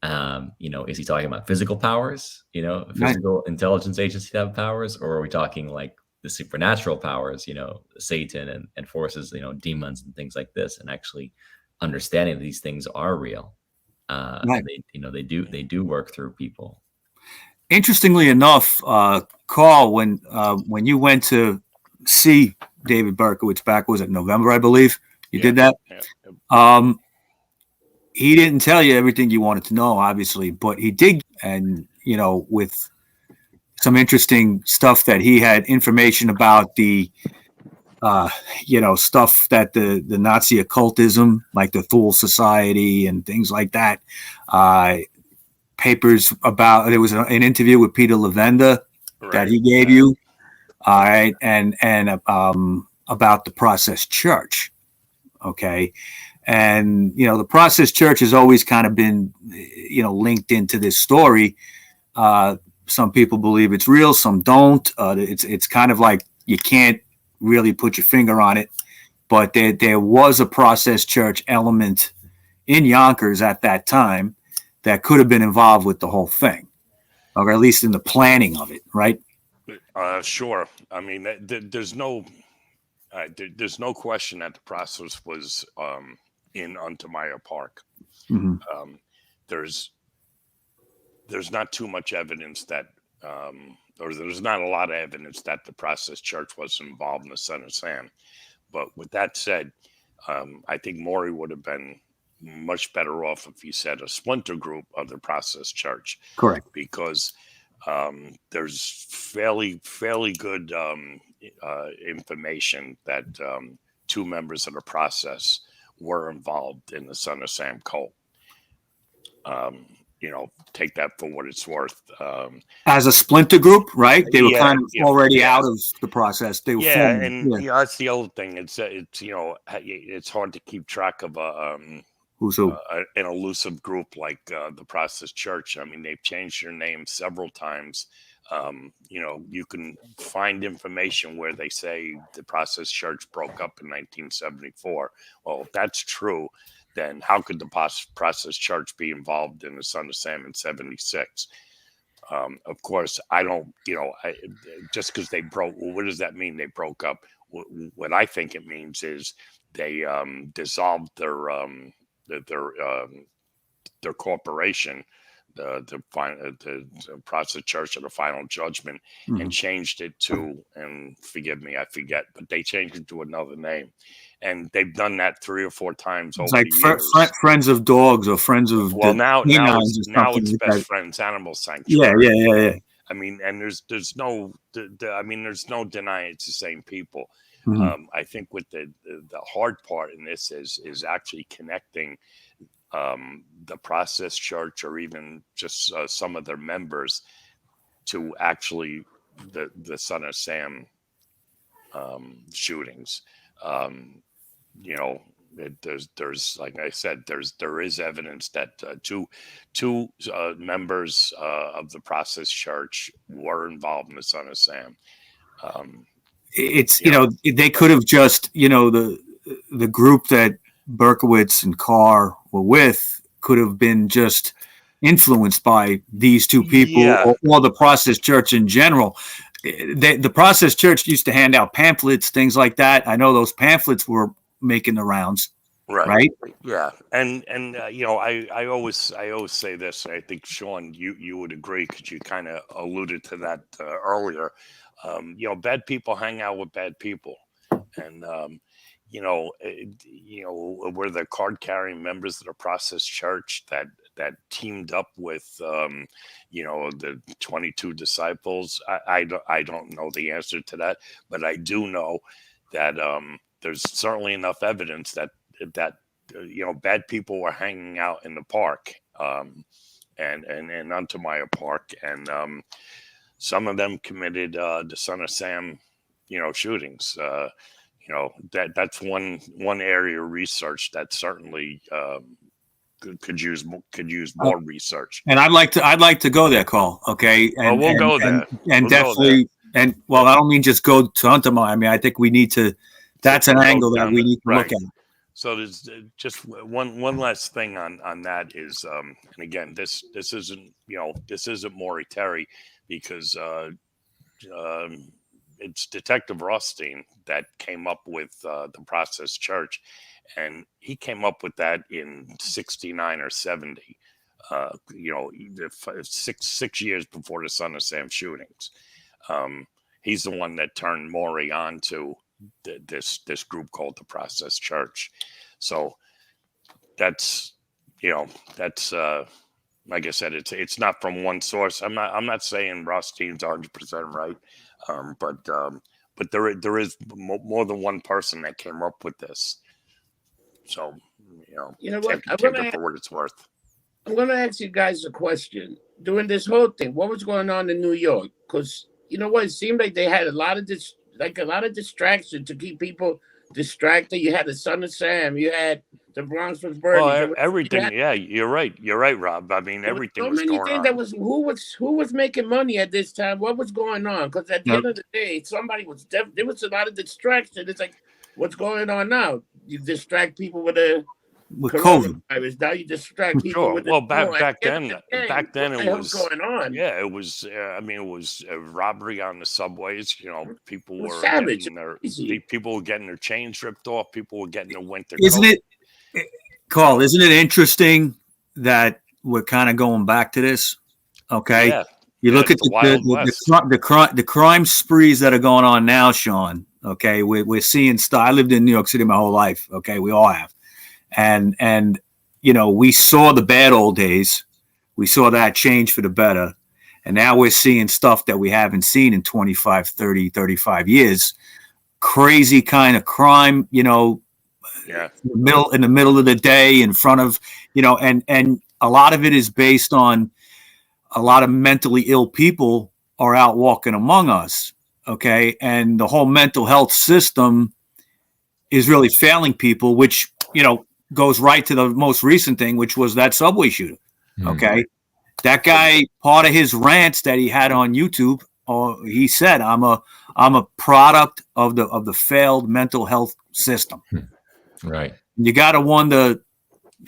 You know, is he talking about physical powers, you know, physical intelligence agencies have powers, or are we talking like the supernatural powers, you know, Satan and forces, you know, demons and things like this, and actually understanding that these things are real. They do work through people. Interestingly enough, Carl, when you went to see David Berkowitz back, was it November, I believe you did that? Yeah. He didn't tell you everything you wanted to know, obviously, but he did, and you know, with some interesting stuff that he had information about the, you know, stuff that the Nazi occultism, like the Thule Society and things like that. Papers about, there was an interview with Peter Levenda that he gave you, all right, and about the Process Church, okay. And, you know, the Process Church has always kind of been, you know, linked into this story. Some people believe it's real, some don't. It's kind of like you can't really put your finger on it. But there was a Process Church element in Yonkers at that time that could have been involved with the whole thing, or at least in the planning of it, right? Sure. I mean, there's no question that the process was in Untermeyer Park. Mm-hmm. There's not too much evidence that, or there's not a lot of evidence that the Process Church was involved in the Son of Sam. But with that said, I think Maury would have been much better off if he said a splinter group of the Process Church. Correct. Because there's fairly good information that two members of the Process were involved in the Son of Sam cult. You know, take that for what it's worth. As a splinter group, right? They were kind of already out of the Process. They were forming. And you know, that's the other thing. It's you know, it's hard to keep track of an elusive group like the Process Church. I mean, they've changed their name several times. You know, you can find information where they say the Process Church broke up in 1974. Well, if that's true, then how could the Process Church be involved in the Son of Sam in 76? Of course, I don't, just because they broke, well, what does that mean? They broke up. What I think it means is they dissolved their corporation, the Protestant Church of the Final Judgment, and changed it to, and forgive me, I forget, but they changed it to another name. And they've done that 3 or 4 times It's over like the years. Friends of Dogs or Friends of Well, now Canines it's, or now something it's like Best that. Friends Animal Sanctuary. Yeah. I mean, and there's no, there's no denying it's the same people. I think what the hard part in this is actually connecting the Process Church, or even just some of their members, to actually the Son of Sam shootings. There's like I said, there is evidence that two members of the Process Church were involved in the Son of Sam. They could have just, the group that Berkowitz and Carr were with could have been just influenced by these two people, or the Process Church in general. The Process Church used to hand out pamphlets, things like that. I know those pamphlets were making the rounds, right? Yeah, and I always say this, and I think Sean, you would agree, because you kind of alluded to that earlier. Bad people hang out with bad people, and were the card-carrying members of the Process Church that teamed up with the 22 disciples. I don't know the answer to that, but I do know that there's certainly enough evidence that bad people were hanging out in the park, and Untermeyer Park, and some of them committed the Son of Sam shootings. That's one area of research that certainly could use more research. And I'd like to go there, Carl. Okay, and we'll go there, and definitely. And well, I don't mean just go to Untermeyer. I mean, I think we need to. That's an angle that we need to look at. So there's just one last thing on that is, and again, this isn't Maury Terry, because it's Detective Rothstein that came up with the Process Church, and he came up with that in 69 or 70. 6 years before the Son of Sam shootings. He's the one that turned Maury on to this group called the Process Church. So that's like I said, it's not from one source. I'm not saying Rothstein's 100% right, but there is more than one person that came up with this. So what? Take it for what it's worth. I'm going to ask you guys a question. During this whole thing, what was going on in New York? Because you know what, it seemed like they had a lot of distraction to keep people distracted. You had the Son of Sam. You had the Bronx was burning. Well, everything. Yeah, you're right. You're right, Rob. I mean, everything was going on. That was who was making money at this time. What was going on? Because at the end of the day, somebody was there was a lot of distraction. It's like, what's going on now? You distract people with COVID. Now you distract people with back then it was going on. Yeah, it was. It was a robbery on the subways. People were savage. People were getting their chains ripped off. People were getting their winter. Isn't it, Carl? Isn't it interesting that we're kind of going back to this? Okay, yeah. You look at the crime sprees that are going on now, Sean. Okay, we're seeing. I lived in New York City my whole life. Okay, we all have. And we saw the bad old days. We saw that change for the better. And now we're seeing stuff that we haven't seen in 25, 30, 35 years. Crazy kind of crime, in the middle of the day in front of, and a lot of it is based on a lot of mentally ill people are out walking among us. Okay. And the whole mental health system is really failing people, which, goes right to the most recent thing, which was that subway shooter. Okay. That guy, part of his rants that he had on YouTube, he said, I'm a product of the failed mental health system. Right. You got to wonder,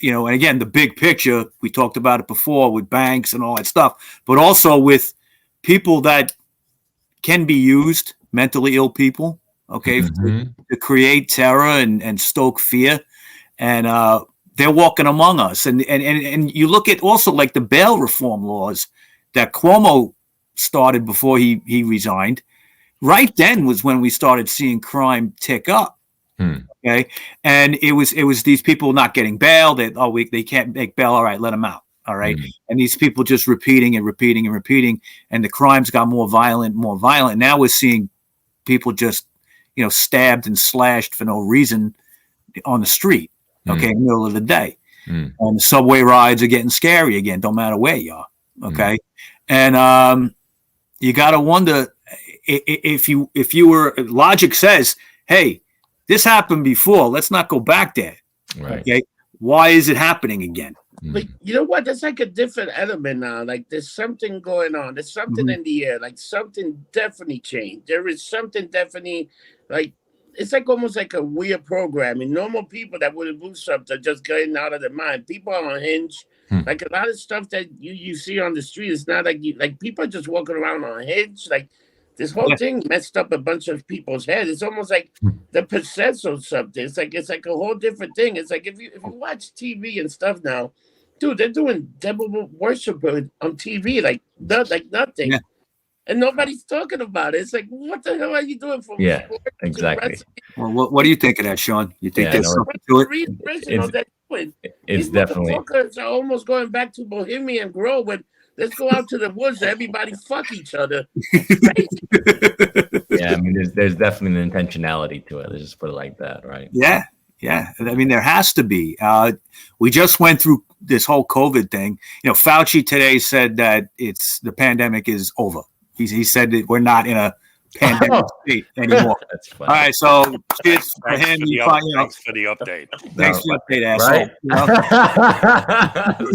and again, the big picture, we talked about it before with banks and all that stuff, but also with people that can be used, mentally ill people, okay, to create terror and stoke fear. And they're walking among us. And you look at also like the bail reform laws that Cuomo started before he resigned. Right then was when we started seeing crime tick up. Okay, and it was these people not getting bail. They can't make bail. All right, let them out. All right, and these people just repeating, and the crimes got more violent. Now we're seeing people just stabbed and slashed for no reason on the street. Okay, in the middle of the day, and the subway rides are getting scary again. Don't matter where you are. Okay, and you got to wonder if you were. Logic says, hey, this happened before. Let's not go back there. Right. Okay. Why is it happening again? But you know what? There's like a different element now. Like there's something going on. There's something in the air. Like something definitely changed. There is something definitely like it's like almost like a weird programming. Normal people that would lose something just getting out of their mind. People are on hinge. Like a lot of stuff that you see on the street is not like people are just walking around on hinge. Like this whole thing messed up a bunch of people's heads. It's almost like they're possessed or something. It's like a whole different thing. It's like if you watch TV and stuff now, dude, they're doing devil worship on TV like nothing. Yeah. And nobody's talking about it. It's like, what the hell are you doing for? Yeah, exactly. Well, what do you think of that, Sean? You think there's something to it? It's definitely. Motherfuckers are almost going back to Bohemian Grove when let's go out to the woods and everybody fuck each other. Yeah, I mean, there's definitely an intentionality to it. Let's just put it like that, right? Yeah. I mean, there has to be. We just went through this whole COVID thing. Fauci today said that the pandemic is over. He said that we're not in a pandemic state anymore. That's funny. All right, so cheers for him. Thanks for the update. Thanks for the update, asshole.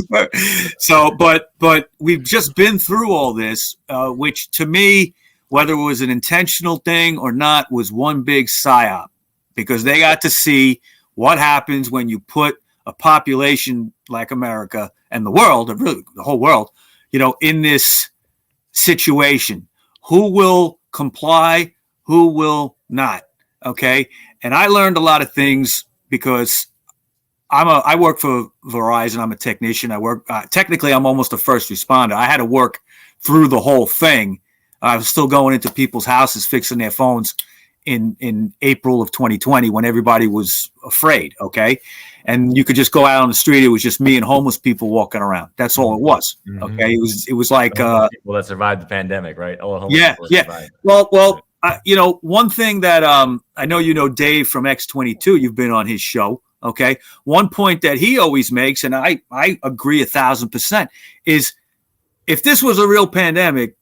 Right? So, but we've just been through all this, which to me, whether it was an intentional thing or not, was one big psyop, because they got to see what happens when you put a population like America and the world, really the whole world, in this situation. Who will comply? Who will not? Okay. And I learned a lot of things because I work for Verizon. I'm a technician. I work, technically I'm almost a first responder. I had to work through the whole thing. I was still going into people's houses, fixing their phones in April of 2020 when everybody was afraid. Okay. And you could just go out on the street. It was just me and homeless people walking around. That's all it was. Okay. It was like, people that survived the pandemic, right? Yeah. Well, one thing that, I know, Dave from X22, you've been on his show. Okay. One point that he always makes, and I agree 1,000%, is if this was a real pandemic,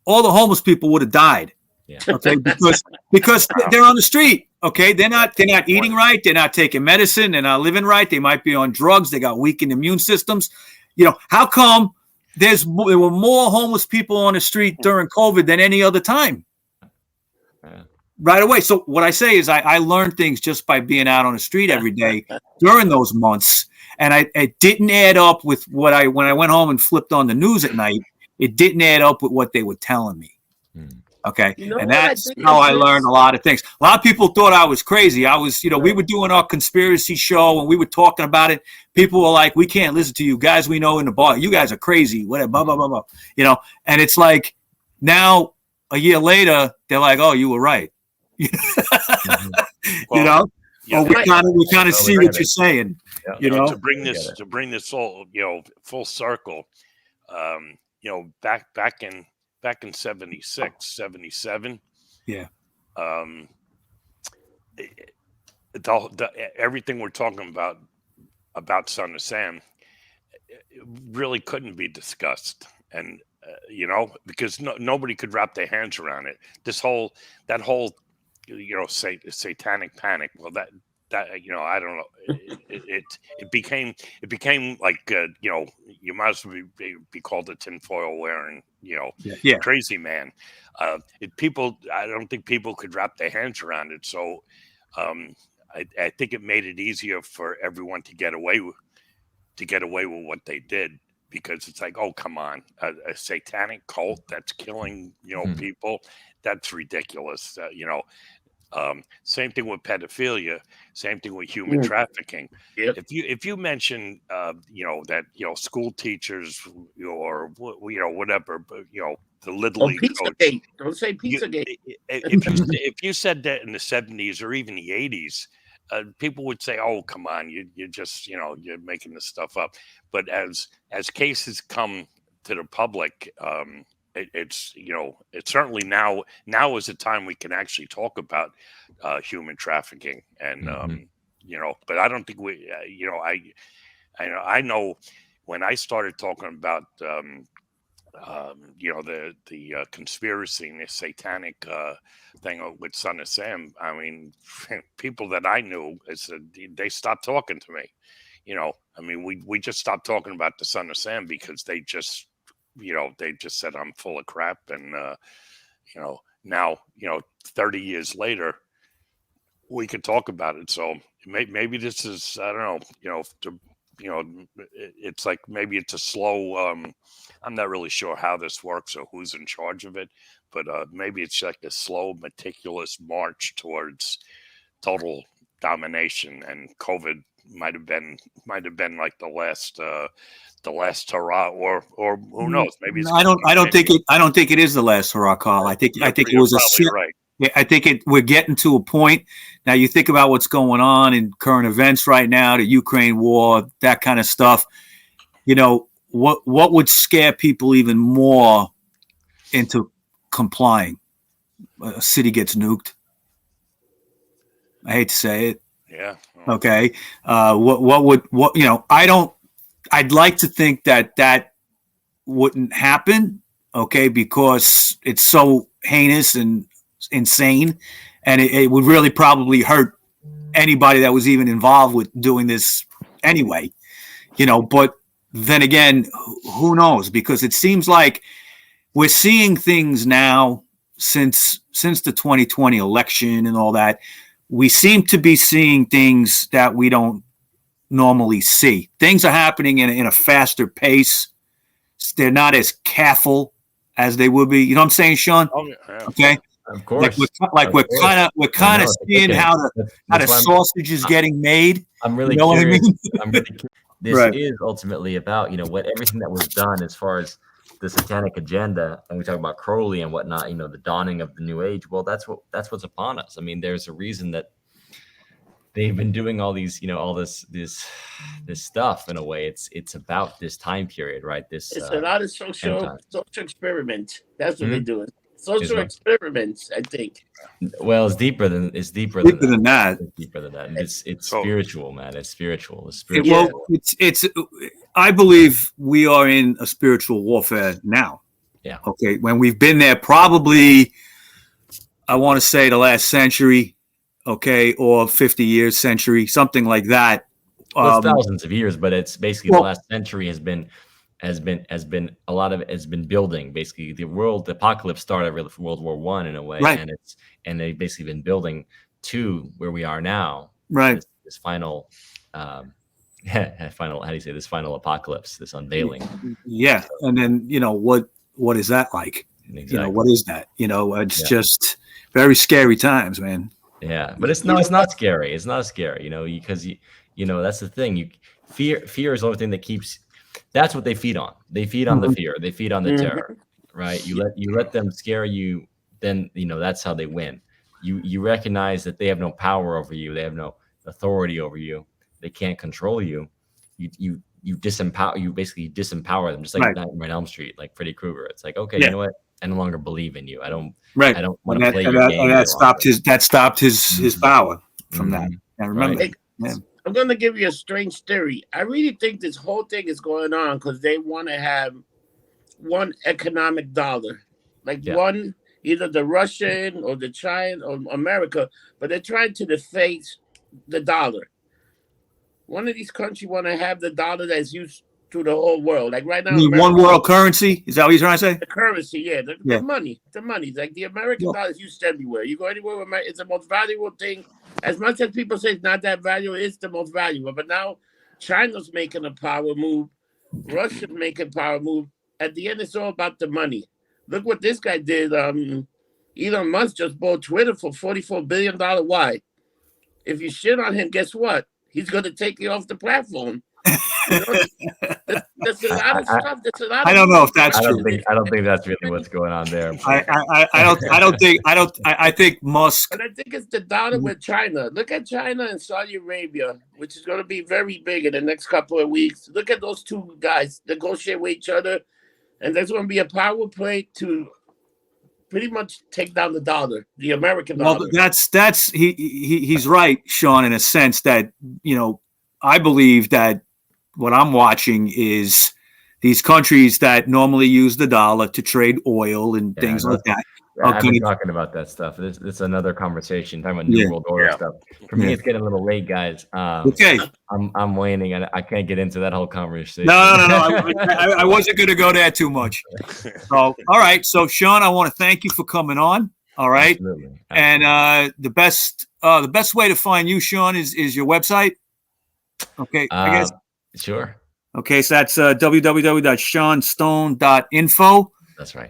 all the homeless people would have died. Yeah. Okay, because they're on the street. Okay, they're not eating right. They're not taking medicine. They're not living right. They might be on drugs. They got weakened immune systems. How come there were more homeless people on the street during COVID than any other time? Right away. So what I say is I learned things just by being out on the street every day during those months, and it didn't add up with when I went home and flipped on the news at night. It didn't add up with what they were telling me. Okay. And that's how I learned a lot of things. A lot of people thought I was crazy. I was, we were doing our conspiracy show and we were talking about it. People were like, we can't listen to you guys. We know in the bar, you guys are crazy, whatever, blah, blah, blah, blah. And it's like now a year later, they're like, oh, you were right. Well, we kind of see what you're saying, to bring this all, full circle, back in 76, 77. Yeah. Everything we're talking about Son of Sam really couldn't be discussed. And, because nobody could wrap their hands around it. That whole, satanic panic. Well, that I don't know. It became like you might as well be called a tinfoil wearing crazy man. I don't think people could wrap their hands around it. So I think it made it easier for everyone to get away to get away with what they did, because it's like, oh, come on, a satanic cult that's killing, people. That's ridiculous. Same thing with pedophilia. Same thing with human trafficking. Yep. If you mention, that school teachers or whatever, but the Little League coach. Pizzagate. Don't say Pizzagate. If you said that in the 70s or even the 80s, people would say, "Oh, come on, you just you're making this stuff up." But as cases come to the public, it's certainly now is the time we can actually talk about human trafficking, and but I don't think we I know when I started talking about the conspiracy and the satanic thing with Son of Sam, I mean, people that I knew, they stopped talking to me. I mean, we just stopped talking about the Son of Sam because they just said I'm full of crap. And, now, 30 years later, we could talk about it. So maybe this is, I don't know, it's like, maybe it's a slow, I'm not really sure how this works or who's in charge of it, but maybe it's like a slow, meticulous march towards total domination, and COVID might have been like the last hurrah, or who knows? Maybe it's I don't think it is the last hurrah, Carl. I think it was right. Yeah, I think we're getting to a point now. You think about what's going on in current events right now, the Ukraine war, that kind of stuff. What would scare people even more into complying? A city gets nuked. I hate to say it. Yeah. Okay. I'd like to think that wouldn't happen. Okay, because it's so heinous and insane, and it would really probably hurt anybody that was even involved with doing this anyway. But then again, who knows? Because it seems like we're seeing things now since the 2020 election and all that. We seem to be seeing things that we don't normally see. Things are happening in a faster pace. They're not as careful as they would be. You know what I'm saying, Sean? Oh, yeah. Okay. Of course. We're kind of seeing how the sausage is getting made. I'm really curious. This is ultimately about, what everything that was done as far as the satanic agenda, and we talk about Crowley and whatnot, the dawning of the new age. Well, that's what's upon us. I mean, there's a reason that they've been doing all these, all this stuff. In a way, it's about this time period, right? It's a lot of social experiment. That's what they're doing. Social experiments, I think. Well, it's deeper than that. It's deeper than that. It's spiritual, man. It's spiritual. Well, it's. I believe we are in a spiritual warfare now. Yeah. Okay. When we've been there, probably, I want to say the last century, okay, or 50 years, century, something like that. Well, it's thousands of years, but it's basically the last century has been a lot of it has been building. Basically, the apocalypse started with World War I in a way, right. and they've basically been building to where we are now. Right. This final, how do you say, this final apocalypse, this unveiling. Yeah, and then what is that like? Exactly. What is that? It's just very scary times, man. Yeah, but it's not scary. It's not scary, because that's the thing. Fear is the only thing that keeps. That's what they feed on. They feed on the fear. They feed on the terror, right? You let them scare you, then that's how they win. You recognize that they have no power over you. They have no authority over you. They can't control you. You disempower. You basically disempower them, just like Nightmare on Elm Street, like Freddy Krueger. It's like, okay, you know what? I no longer believe in you. I don't want to play your game. And that stopped his power from that. I remember. Right. Yeah. I'm going to give you a strange theory. I really think this whole thing is going on because they want to have one economic dollar, one, either the Russian or the China or America, but they're trying to deface the dollar. One of these countries want to have the dollar that's used to the whole world. Like right now, one world currency. Is that what you're trying to say? The currency, the money. Like the American dollar is used everywhere. You go anywhere, it's the most valuable thing. As much as people say it's not that valuable, it's the most valuable. But now China's making a power move. Russia's making power move. At the end, it's all about the money. Look what this guy did. Elon Musk just bought Twitter for $44 billion. Why? If you shit on him, guess what? He's going to take you off the platform. You know, there's a lot of stuff. There's a lot. I don't know if that's true. I don't think that's really what's going on there. I think Musk. But I think it's the dollar with China. Look at China and Saudi Arabia, which is going to be very big in the next couple of weeks. Look at those two guys negotiate with each other, and there's going to be a power play to pretty much take down the dollar, the American dollar. Well, he's right, Sean, in a sense that, you know, I believe that what I'm watching is these countries that normally use the dollar to trade oil and things like that. I've been talking about that stuff. This is another conversation, talking about New World Order stuff. For me, it's getting a little late, guys. Okay. I'm waning, and I can't get into that whole conversation. No. I wasn't going to go there too much. So, all right. So, Sean, I want to thank you for coming on. All right. Absolutely. And the best way to find you, Sean, is your website. Okay. I guess. Sure. Okay. So that's www.seanstone.info. That's right.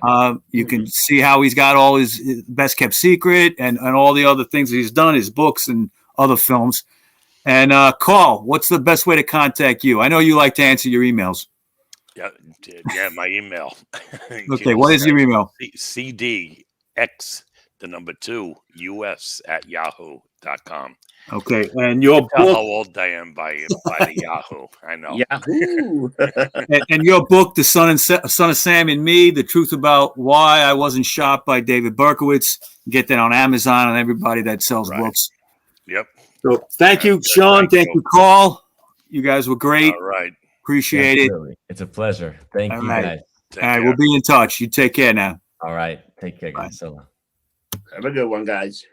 You can see how he's got all his best kept secret and all the other things he's done, his books and other films. And Carl, what's the best way to contact you? I know you like to answer your emails. Yeah, my email. Okay, what is your email? CDX, the number 2, US@yahoo.com. Okay, and your book. How old I am by the Yahoo. I know. Yahoo. and your book, The Son of Sam and Me, The Truth About Why I Wasn't Shot by David Berkowitz. Get that on Amazon and everybody that sells books. Yep. So thank you, Sean. Thank you, Carl. You guys were great. All right. Appreciate it. It's a pleasure. Thank you, guys. All right, we'll be in touch. You take care now. All right. Take care, guys. So long. Have a good one, guys.